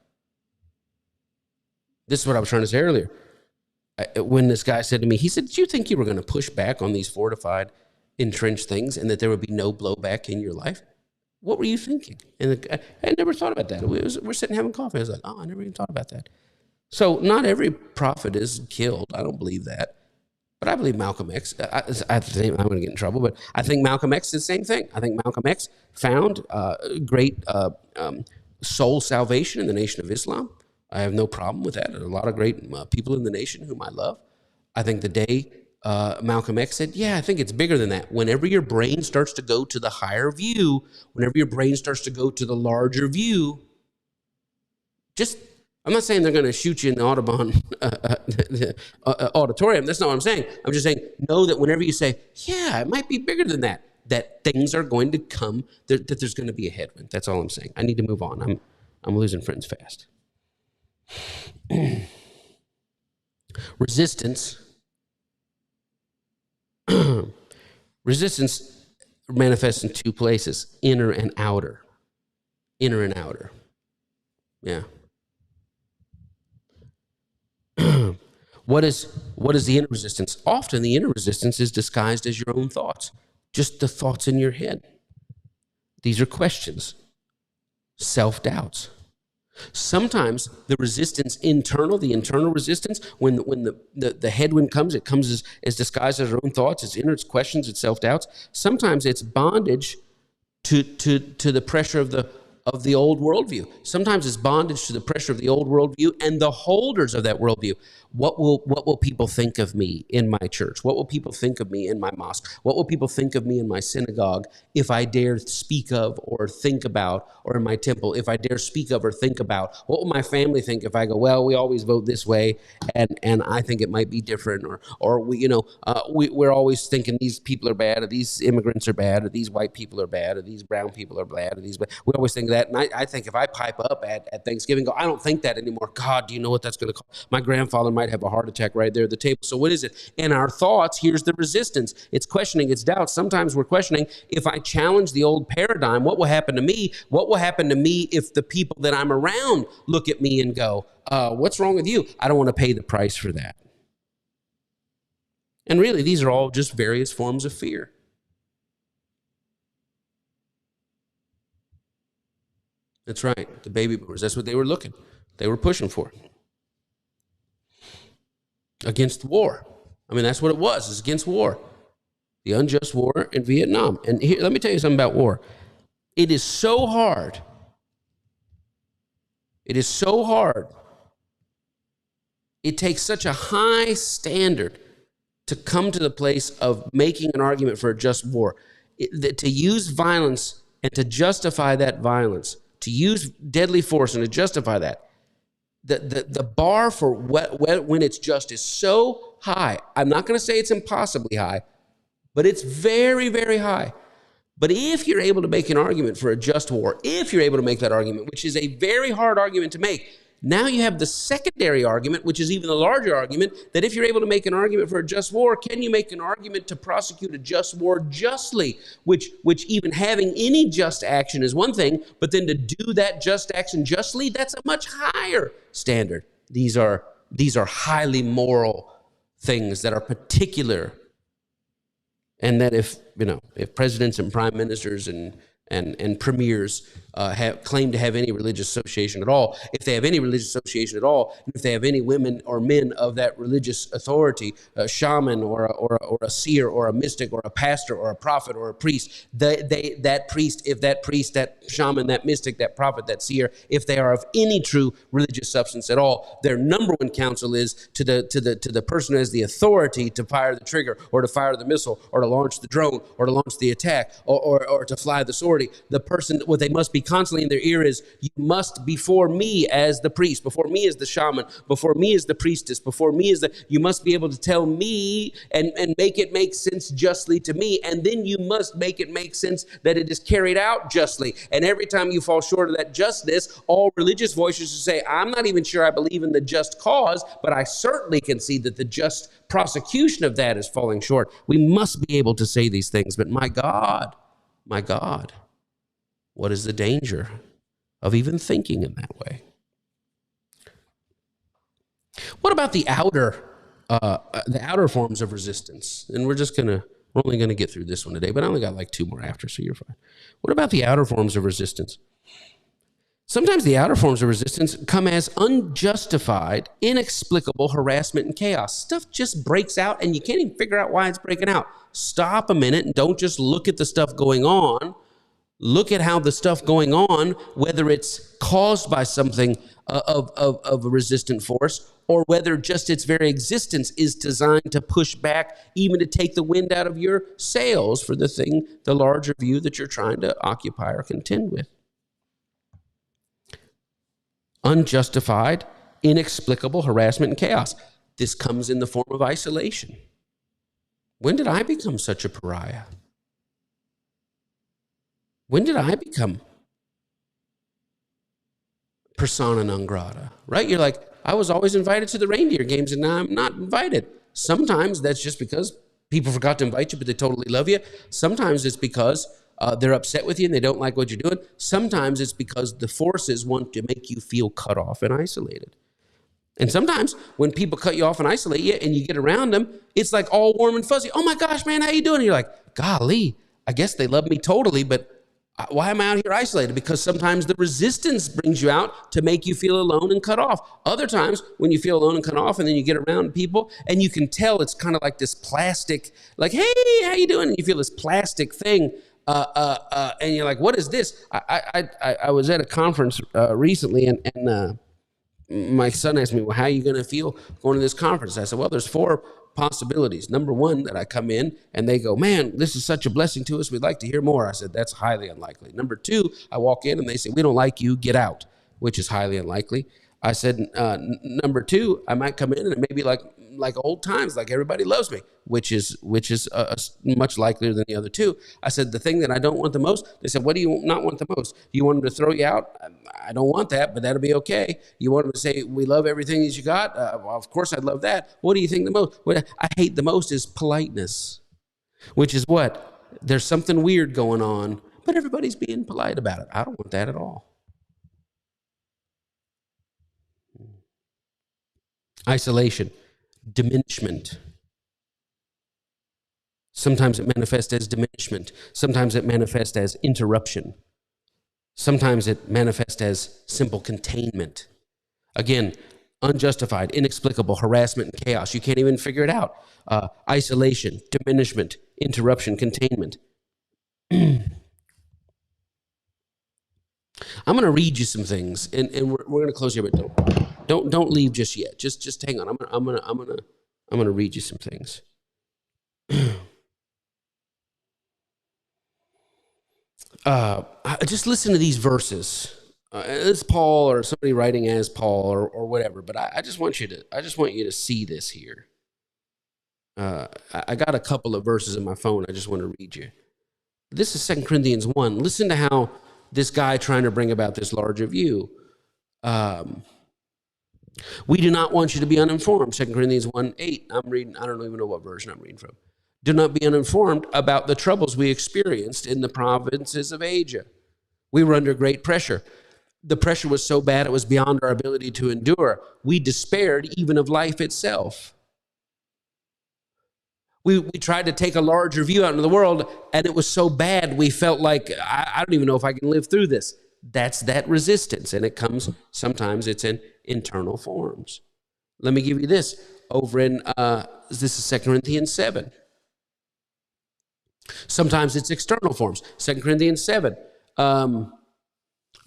This is what I was trying to say earlier. When this guy said to me, he said, did you think you were going to push back on these fortified, entrenched things and that there would be no blowback in your life? What were you thinking? And I never thought about that. We're sitting having coffee. I was like, oh, I never even thought about that. So not every prophet is killed. I don't believe that. But I believe Malcolm X, I think I'm going to get in trouble, but I think Malcolm X is the same thing. I think Malcolm X found great soul salvation in the Nation of Islam. I have no problem with that. There are a lot of great people in the nation whom I love. I think the day Malcolm X said, yeah, I think it's bigger than that. Whenever your brain starts to go to the higher view, whenever your brain starts to go to the larger view, just, I'm not saying they're going to shoot you in the Audubon auditorium. That's not what I'm saying. I'm just saying, know that whenever you say, yeah, it might be bigger than that, that things are going to come, that there's going to be a headwind. That's all I'm saying. I need to move on. I'm losing friends fast. Resistance. Resistance manifests in two places, inner and outer. Inner and outer. Yeah. What is the inner resistance? Often the inner resistance is disguised as your own thoughts, just the thoughts in your head. These are questions, self-doubts. Sometimes the resistance internal, the internal resistance, when the headwind comes, it comes as disguised as our own thoughts, it's inner, it's questions, it's self-doubts. Sometimes it's bondage to the pressure of the old worldview. Sometimes it's bondage to the pressure of the old worldview and the holders of that worldview. What will people think of me in my church? What will people think of me in my mosque? What will people think of me in my synagogue if I dare speak of or think about, or in my temple, if I dare speak of or think about? What will my family think if I go, well, we always vote this way, and I think it might be different, or we're always thinking these people are bad, or these immigrants are bad, or these white people are bad, or these brown people are bad, or these. We always think that, and I think if I pipe up at Thanksgiving, go, I don't think that anymore. God, do you know what that's going to cost? My grandfather might have a heart attack right there at the table. So what is it? In our thoughts, here's the resistance. It's questioning, it's doubt. Sometimes we're questioning, if I challenge the old paradigm, what will happen to me? What will happen to me if the people that I'm around look at me and go, what's wrong with you? I don't want to pay the price for that. And really, these are all just various forms of fear. That's right. The baby boomers, that's what they were looking. They were pushing for. Against war. I mean, that's what it was. It's against war. The unjust war in Vietnam. And here, let me tell you something about war. It is so hard. It is so hard. It takes such a high standard to come to the place of making an argument for a just war. To use violence and to justify that violence, to use deadly force and to justify that, the bar for when it's just is so high. I'm not going to say it's impossibly high, but it's very, very high. But if you're able to make an argument for a just war, if you're able to make that argument, which is a very hard argument to make, now you have the secondary argument, which is even the larger argument, that if you're able to make an argument for a just war, can you make an argument to prosecute a just war justly? Which even having any just action is one thing, but then to do that just action justly, that's a much higher standard. These are highly moral things that are particular, and that if presidents and prime ministers and premiers claim to have any religious association at all, if they have any religious association at all, and if they have any women or men of that religious authority, a shaman or a seer or a mystic or a pastor or a prophet or a priest, that priest, that shaman, that mystic, that prophet, that seer, if they are of any true religious substance at all, their number one counsel is to the person who has the authority to fire the trigger or to fire the missile or to launch the drone or to launch the attack or to fly the sortie. The person, what they must be constantly in their ear is, you must, before me as the priest, before me as the shaman, before me as the priestess, before me as you must be able to tell me and make it make sense justly to me. And then you must make it make sense that it is carried out justly. And every time you fall short of that justness, all religious voices will say, I'm not even sure I believe in the just cause, but I certainly can see that the just prosecution of that is falling short. We must be able to say these things, but my God, what is the danger of even thinking in that way? What about the outer forms of resistance? And we're only gonna get through this one today, but I only got like 2 more after, so you're fine. What about the outer forms of resistance? Sometimes the outer forms of resistance come as unjustified, inexplicable harassment and chaos. Stuff just breaks out and you can't even figure out why it's breaking out. Stop a minute and don't just look at the stuff going on. Look at how the stuff going on, whether it's caused by something of a resistant force or whether just its very existence is designed to push back, even to take the wind out of your sails for the thing, the larger view that you're trying to occupy or contend with. Unjustified, inexplicable harassment and chaos. This comes in the form of isolation. When did I become such a pariah? When did I become persona non grata, right? You're like, I was always invited to the reindeer games and now I'm not invited. Sometimes that's just because people forgot to invite you, but they totally love you. Sometimes it's because they're upset with you and they don't like what you're doing. Sometimes it's because the forces want to make you feel cut off and isolated. And sometimes when people cut you off and isolate you and you get around them, it's like all warm and fuzzy. Oh my gosh, man, how you doing? And you're like, golly, I guess they love me totally, but why am I out here isolated? Because sometimes the resistance brings you out to make you feel alone and cut off. Other times when you feel alone and cut off and then you get around people and you can tell it's kind of like this plastic, like, hey, how you doing? And you feel this plastic thing. And you're like, what is this? I was at a conference recently and my son asked me, well, how are you going to feel going to this conference? I said, well, there's 4 possibilities. Number 1, that I come in and they go, man, this is such a blessing to us. We'd like to hear more. I said, that's highly unlikely. Number 2, I walk in and they say, we don't like you, get out, which is highly unlikely. I said, number 2, I might come in and it may be like old times, like everybody loves me, which is much likelier than the other 2. I said, the thing that I don't want the most, they said, what do you not want the most? Do you want them to throw you out? I don't want that, but that'll be okay. You want them to say, we love everything that you got? Well, of course I'd love that. What do you think the most? What I hate the most is politeness, which is what? There's something weird going on, but everybody's being polite about it. I don't want that at all. Isolation, diminishment. Sometimes it manifests as diminishment. Sometimes it manifests as interruption. Sometimes it manifests as simple containment. Again, unjustified, inexplicable harassment and chaos. You can't even figure it out. Isolation, diminishment, interruption, containment. I'm going to read you some things, and we're going to close here, but don't leave just yet. Just hang on. I'm going to read you some things. Just listen to these verses. It's Paul or somebody writing as Paul or whatever, but I just want you to see this here. I got a couple of verses in my phone. I just want to read you. This is 2 Corinthians 1. Listen to how this guy trying to bring about this larger view. We do not want you to be uninformed. 2 Corinthians 1:8. I'm reading, I don't even know what version I'm reading from. Do not be uninformed about the troubles we experienced in the provinces of Asia. We were under great pressure. The pressure was so bad it was beyond our ability to endure. We despaired even of life itself. We tried to take a larger view out into the world, and it was so bad we felt like, I don't even know if I can live through this. That's that resistance, and it comes, sometimes it's in internal forms. Let me give you this. Over in, this is 2 Corinthians 7. Sometimes it's external forms. 2 Corinthians 7,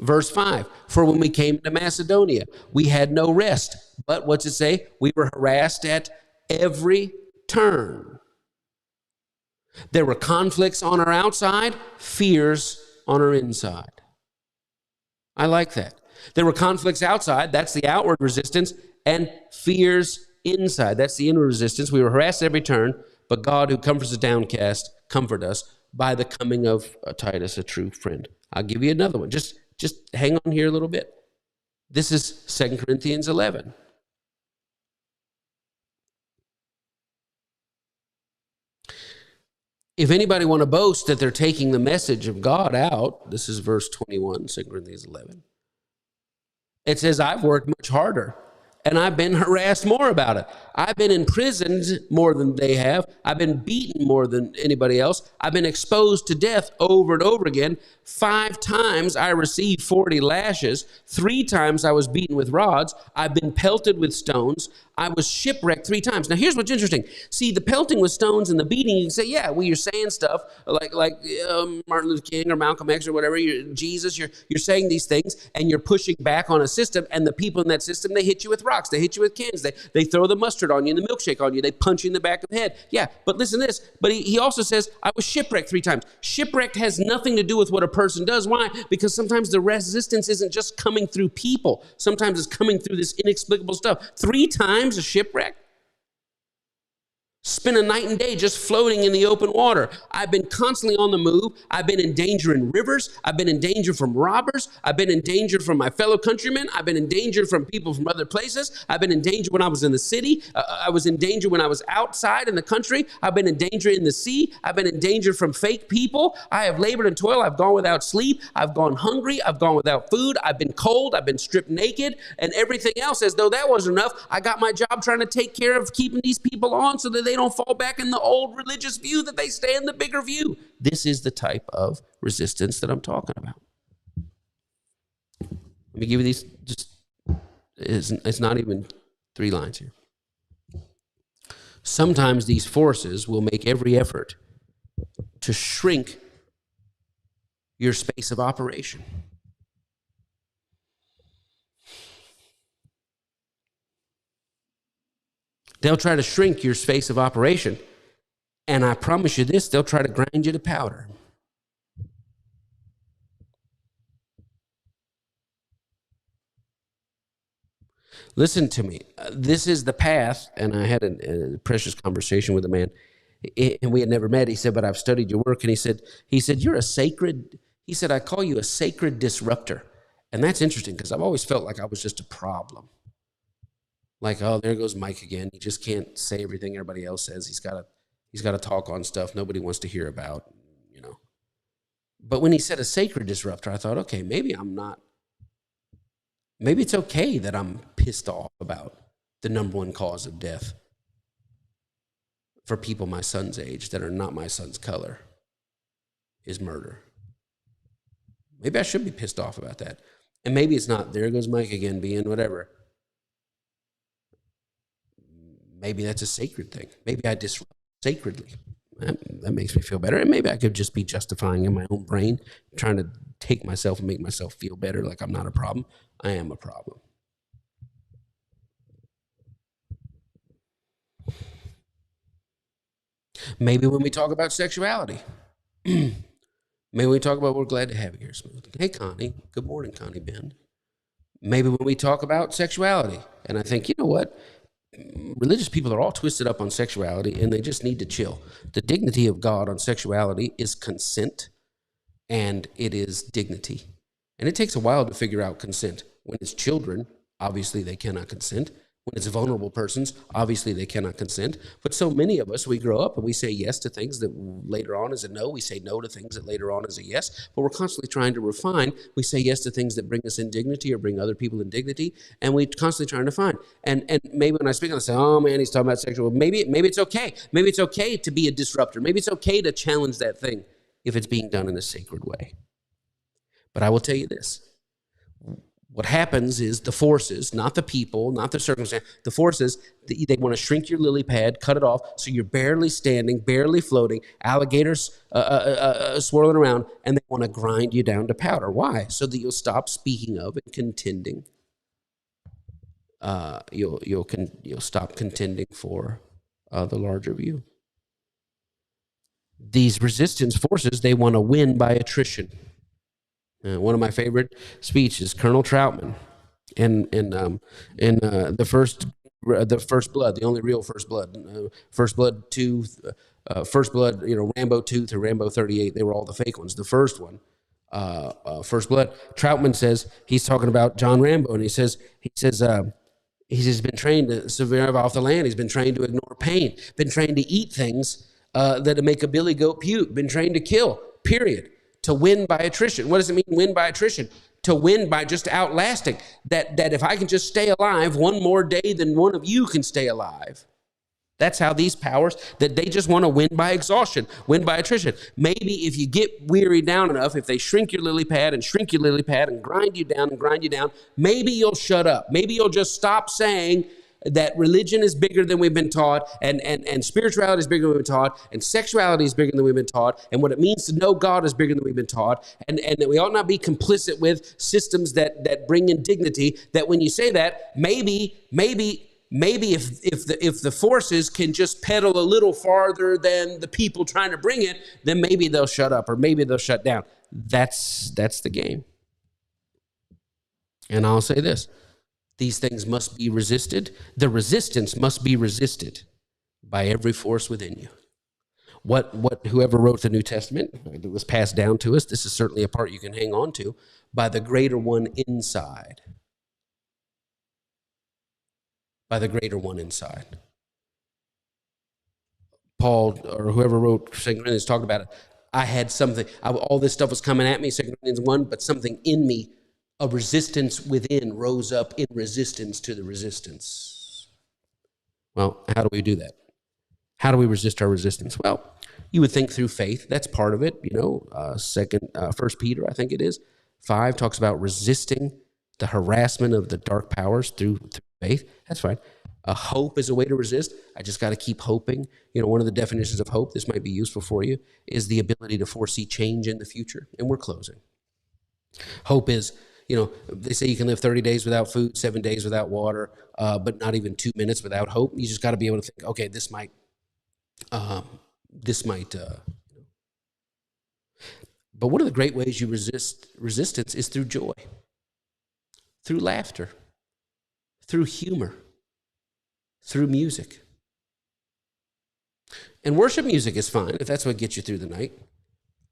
verse 5. For when we came to Macedonia, we had no rest. But what's it say? We were harassed at every turn. There were conflicts on our outside, fears on our inside. I like that. There were conflicts outside, that's the outward resistance, and fears inside, that's the inward resistance. We were harassed at every turn, but God who comforts the downcast, comfort us by the coming of Titus, a true friend. I'll give you another one. Just hang on here a little bit. This is 2 Corinthians 11. If anybody want to boast that they're taking the message of God out, this is verse 21, 2 Corinthians 11. It says, I've worked much harder and I've been harassed more about it. I've been imprisoned more than they have. I've been beaten more than anybody else. I've been exposed to death over and over again. 5 times I received 40 lashes. 3 times I was beaten with rods. I've been pelted with stones. I was shipwrecked 3 times. Now, here's what's interesting. See, the pelting with stones and the beating, you can say, yeah, well, you're saying stuff like Martin Luther King or Malcolm X or whatever, Jesus, you're saying these things, and you're pushing back on a system, and the people in that system, they hit you with rocks. They hit you with cans. They throw the mustard on you and the milkshake on you. They punch you in the back of the head. Yeah, but listen to this. But he also says, I was shipwrecked 3 times. Shipwrecked has nothing to do with what a person does. Why? Because sometimes the resistance isn't just coming through people. Sometimes it's coming through this inexplicable stuff. 3 times a shipwreck? Spend a night and day just floating in the open water. I've been constantly on the move. I've been in danger in rivers. I've been in danger from robbers. I've been in danger from my fellow countrymen. I've been in danger from people from other places. I've been in danger when I was in the city. I was in danger when I was outside in the country. I've been in danger in the sea. I've been in danger from fake people. I have labored and toiled. I've gone without sleep. I've gone hungry. I've gone without food. I've been cold. I've been stripped naked, and everything else. As though that wasn't enough, I got my job trying to take care of keeping these people on so that they don't fall back in the old religious view, that they stay in the bigger view. This is the type of resistance that I'm talking about. Let me give you these, it's not even 3 lines here. Sometimes these forces will make every effort to shrink your space of operation. They'll try to shrink your space of operation. And I promise you this, they'll try to grind you to powder. Listen to me. This is the path, and I had a precious conversation with a man, and we had never met. He said, but I've studied your work, and he said, you're a sacred, he said, I call you a sacred disruptor. And that's interesting, because I've always felt like I was just a problem. Like, oh, there goes Mike again. He just can't say everything everybody else says. He's got to talk on stuff nobody wants to hear about, you know. But when he said a sacred disruptor, I thought, okay, maybe it's okay that I'm pissed off about the number 1 cause of death for people my son's age that are not my son's color is murder. Maybe I should be pissed off about that. And maybe it's not, there goes Mike again being whatever. Maybe that's a sacred thing. Maybe I disrupt sacredly. That makes me feel better. And maybe I could just be justifying in my own brain, trying to take myself and make myself feel better, like I'm not a problem. I am a problem. Maybe when we talk about sexuality, maybe we talk about, we're glad to have you here, Smooth. Hey, Connie. Good morning, Connie Ben. Maybe when we talk about sexuality, and I think, you know what? Religious people are all twisted up on sexuality, and they just need to chill. The dignity of God on sexuality is consent, and it is dignity. And it takes a while to figure out consent. When it's children, obviously they cannot consent. When it's vulnerable persons, obviously they cannot consent. But so many of us, we grow up and we say yes to things that later on is a no. We say no to things that later on is a yes. But we're constantly trying to refine. We say yes to things that bring us indignity or bring other people indignity. And we're constantly trying to find. And maybe when I speak, I say, oh man, he's talking about sexual. Maybe it's okay. Maybe it's okay to be a disruptor. Maybe it's okay to challenge that thing if it's being done in a sacred way. But I will tell you this. What happens is the forces, not the people, not the circumstance, the forces, they want to shrink your lily pad, cut it off, so you're barely standing, barely floating, alligators swirling around, and they want to grind you down to powder. Why? So that you'll stop speaking of and contending. You'll stop contending for the larger view. These resistance forces, they want to win by attrition. One of my favorite speeches, Colonel Troutman, in the first blood, the only real First Blood, First Blood 2, First Blood, Rambo 2 through Rambo 38, they were all the fake ones. The first one, First Blood, Troutman says, he's talking about John Rambo, and he says he's been trained to survive off the land. He's been trained to ignore pain, been trained to eat things that make a billy goat puke, been trained to kill, period. To win by attrition. What does it mean, win by attrition? to win by just outlasting. That if I can just stay alive one more day than one of you can stay alive. That's how these powers, that they just want to win by exhaustion, win by attrition. Maybe if you get wearied down enough, if they shrink your lily pad and shrink your lily pad and grind you down, maybe you'll shut up. Maybe you'll just stop saying that religion is bigger than we've been taught, and spirituality is bigger than we've been taught, and sexuality is bigger than we've been taught, and what it means to know God is bigger than we've been taught, and that we ought not be complicit with systems that bring in dignity. That when you say that, maybe if the forces can just pedal a little farther than the people trying to bring it, then maybe they'll shut up, or maybe they'll shut down. That's the game. And I'll say this: these things must be resisted. The resistance must be resisted by every force within you. Whoever wrote the New Testament, it was passed down to us. This is certainly a part you can hang on to, by the greater one inside. By the greater one inside. Paul, or whoever wrote 2 Corinthians, talked about it. I had something, all this stuff was coming at me, 2 Corinthians 1, but something in me, a resistance within, rose up in resistance to the resistance. Well, how do we do that? How do we resist our resistance? Well, you would think through faith. That's part of it. First Peter, I think it is, 5 talks about resisting the harassment of the dark powers through faith. That's fine. Hope is a way to resist. I just got to keep hoping. One of the definitions of hope, this might be useful for you, is the ability to foresee change in the future. And we're closing. Hope is, they say you can live 30 days without food, 7 days without water, but not even 2 minutes without hope. You just got to be able to think, okay, this might. But one of the great ways you resist resistance is through joy, through laughter, through humor, through music. And worship music is fine if that's what gets you through the night.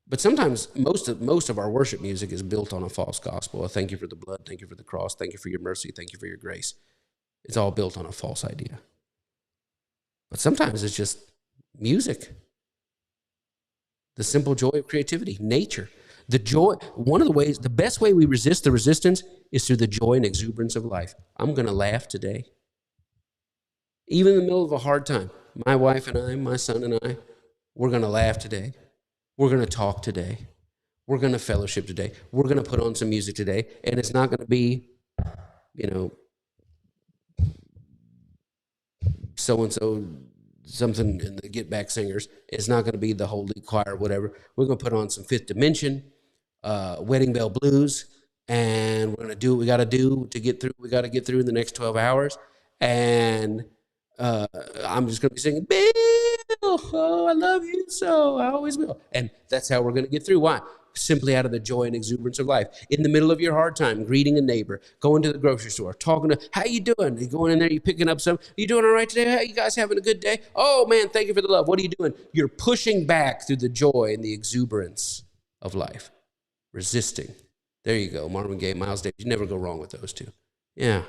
But sometimes most of our worship music is built on a false gospel. Thank you for the blood, thank you for the cross, thank you for your mercy, thank you for your grace. It's all built on a false idea. But sometimes it's just music. The simple joy of creativity, nature. The joy, the best way we resist the resistance is through the joy and exuberance of life. I'm going to laugh today. Even in the middle of a hard time, my wife and I, my son and I, we're going to laugh today. We're going to talk today. We're going to fellowship today. We're going to put on some music today. And it's not going to be, so-and-so, something in the Get Back Singers. It's not going to be the Holy Choir, whatever. We're going to put on some Fifth Dimension, Wedding Bell Blues, and we're going to do what we got to do to get through. We got to get through in the next 12 hours. And I'm just going to be singing, Bill, oh, I love you so, I always will. And that's how we're going to get through. Why? Simply out of the joy and exuberance of life. In the middle of your hard time, greeting a neighbor, going to the grocery store, talking to, how you doing? You going in there, you picking up some, you doing all right today? How you guys having a good day? Oh man, thank you for the love. What are you doing? You're pushing back through the joy and the exuberance of life. Resisting. There you go. Marvin Gaye, Miles Davis. You never go wrong with those two. Yeah.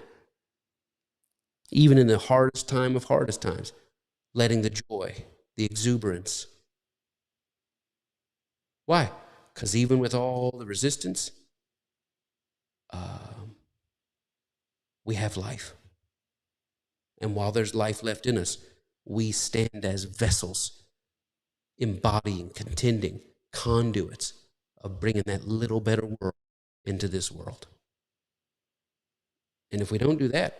Even in the hardest time of hardest times, letting the joy, the exuberance. Why? Because even with all the resistance, we have life. And while there's life left in us, we stand as vessels, embodying, contending, conduits of bringing that little better world into this world. And if we don't do that,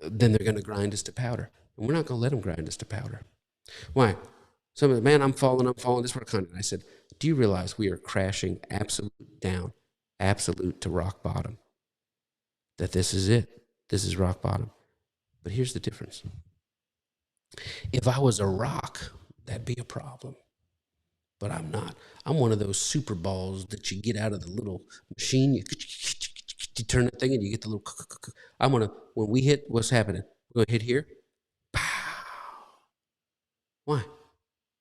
then they're going to grind us to powder. And we're not going to let them grind us to powder. Why? Somebody, man, I'm falling. This is what Connie. I said, do you realize we are crashing absolute down, absolute to rock bottom? That this is it. This is rock bottom. But here's the difference. If I was a rock, that'd be a problem. But I'm not. I'm one of those super balls that you get out of the little machine. You turn that thing and you get the little. When we hit, what's happening? We're going to hit here. Pow. Why?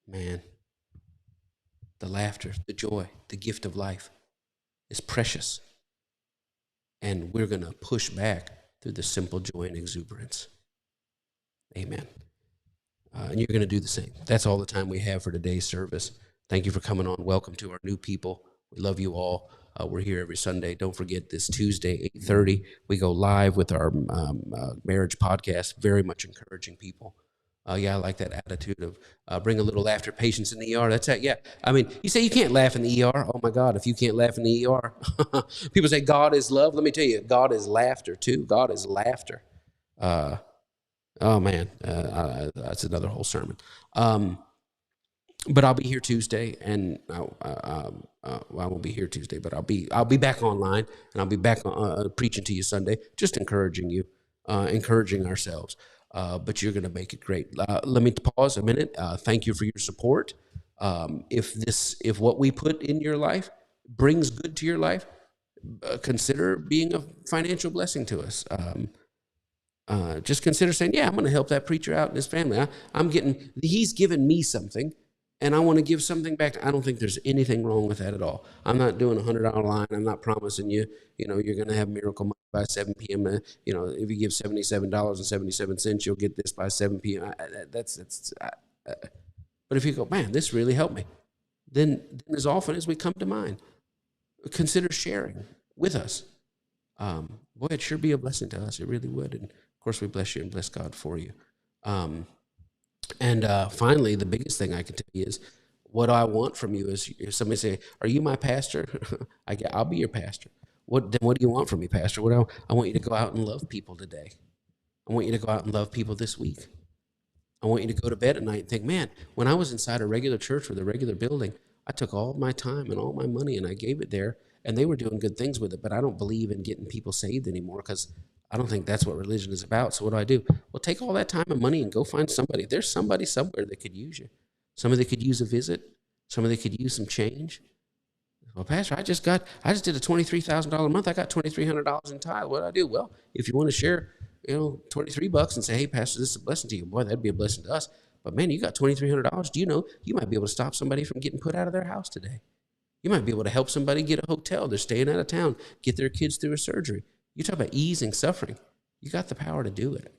Man, the laughter, the joy, the gift of life is precious. And we're going to push back through the simple joy and exuberance. Amen. And you're going to do the same. That's all the time we have for today's service. Thank you for coming on. Welcome to our new people. We love you all. We're here every Sunday. Don't forget this Tuesday, 8:30, we go live with our marriage podcast. Very much encouraging people. Yeah, I like that attitude of bring a little laughter, patience in the ER. That's it. Yeah. I mean, you say you can't laugh in the ER. Oh my God, if you can't laugh in the ER, people say God is love. Let me tell you, God is laughter too. God is laughter. Oh man, that's another whole sermon. But I'll be here Tuesday, and I won't be here Tuesday, but I'll be back online, and I'll be back preaching to you Sunday, just encouraging you, encouraging ourselves. But you're going to make it great. Let me pause a minute. Thank you for your support. If what we put in your life brings good to your life, consider being a financial blessing to us. Just consider saying, yeah, I'm going to help that preacher out and his family. He's given me something, and I want to give something back. I don't think there's anything wrong with that at all. I'm not doing $100 line. I'm not promising you, you're going to have miracle money by 7 p.m. If you give $77.77, you'll get this by 7 p.m. But if you go, man, this really helped me, then as often as we come to mind, consider sharing with us. Boy, it'd sure be a blessing to us. It really would. And of course, we bless you and bless God for you. Finally, the biggest thing I can tell you is what I want from you is if somebody say, are you my pastor? I'll be your pastor. What do you want from me, pastor? I want you to go out and love people today. I want you to go out and love people this week. I want you to go to bed at night and think, man, when I was inside a regular church with a regular building, I took all my time and all my money and I gave it there, and they were doing good things with it, but I don't believe in getting people saved anymore because I don't think that's what religion is about. So what do? Well, take all that time and money and go find somebody. There's somebody somewhere that could use you. Somebody that could use a visit. Somebody that could use some change. Well, pastor, I just did a $23,000 a month. I got $2,300 in tithe. What do I do? Well, if you want to share, $23 and say, hey, pastor, this is a blessing to you. Boy, that'd be a blessing to us. But man, you got $2,300. Do you know you might be able to stop somebody from getting put out of their house today? You might be able to help somebody get a hotel. They're staying out of town, get their kids through a surgery. You talk about easing suffering. You got the power to do it.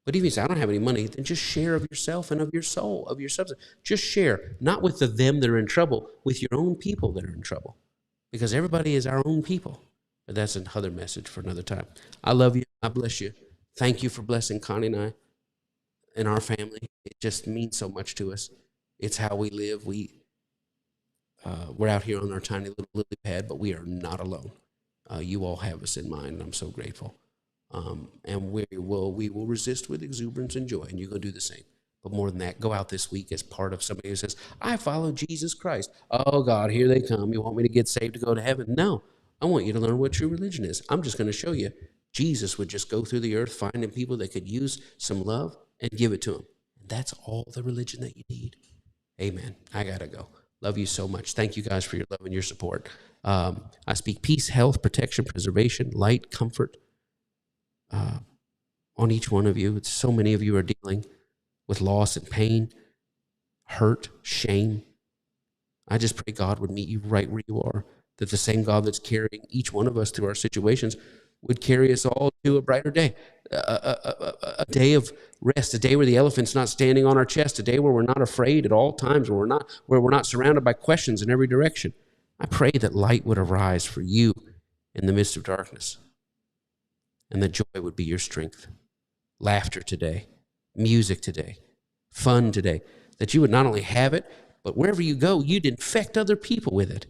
But if you say, I don't have any money, then just share of yourself and of your soul, of your substance. Just share, not with them that are in trouble, with your own people that are in trouble. Because everybody is our own people. But that's another message for another time. I love you. I bless you. Thank you for blessing Connie and I and our family. It just means so much to us. It's how we live. We're out here on our tiny little lily pad, but we are not alone. You all have us in mind, and I'm so grateful. And we will resist with exuberance and joy, and you're going to do the same. But more than that, go out this week as part of somebody who says, I follow Jesus Christ. Oh, God, here they come. You want me to get saved to go to heaven? No, I want you to learn what true religion is. I'm just going to show you. Jesus would just go through the earth finding people that could use some love and give it to them. That's all the religion that you need. Amen. I got to go. Love you so much. Thank you guys for your love and your support. I speak peace, health, protection, preservation, light, comfort on each one of you. So many of you are dealing with loss and pain, hurt, shame. I just pray God would meet you right where you are, that the same God that's carrying each one of us through our situations would carry us all to a brighter day, a day of rest, a day where the elephant's not standing on our chest, a day where we're not afraid at all times, where we're not surrounded by questions in every direction. I pray that light would arise for you in the midst of darkness, and that joy would be your strength. Laughter today, music today, fun today, that you would not only have it, but wherever you go, you'd infect other people with it.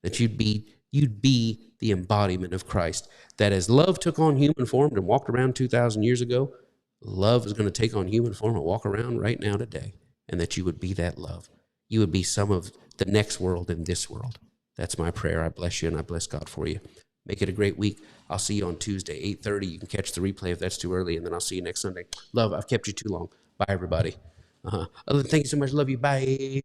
That you'd be the embodiment of Christ. That as love took on human form and walked around 2,000 years ago, love is going to take on human form and walk around right now today. And that you would be that love. You would be some of the next world in this world. That's my prayer. I bless you and I bless God for you. Make it a great week. I'll see you on Tuesday, 8:30. You can catch the replay if that's too early, and then I'll see you next Sunday. Love, I've kept you too long. Bye, everybody. Thank you so much. Love you. Bye.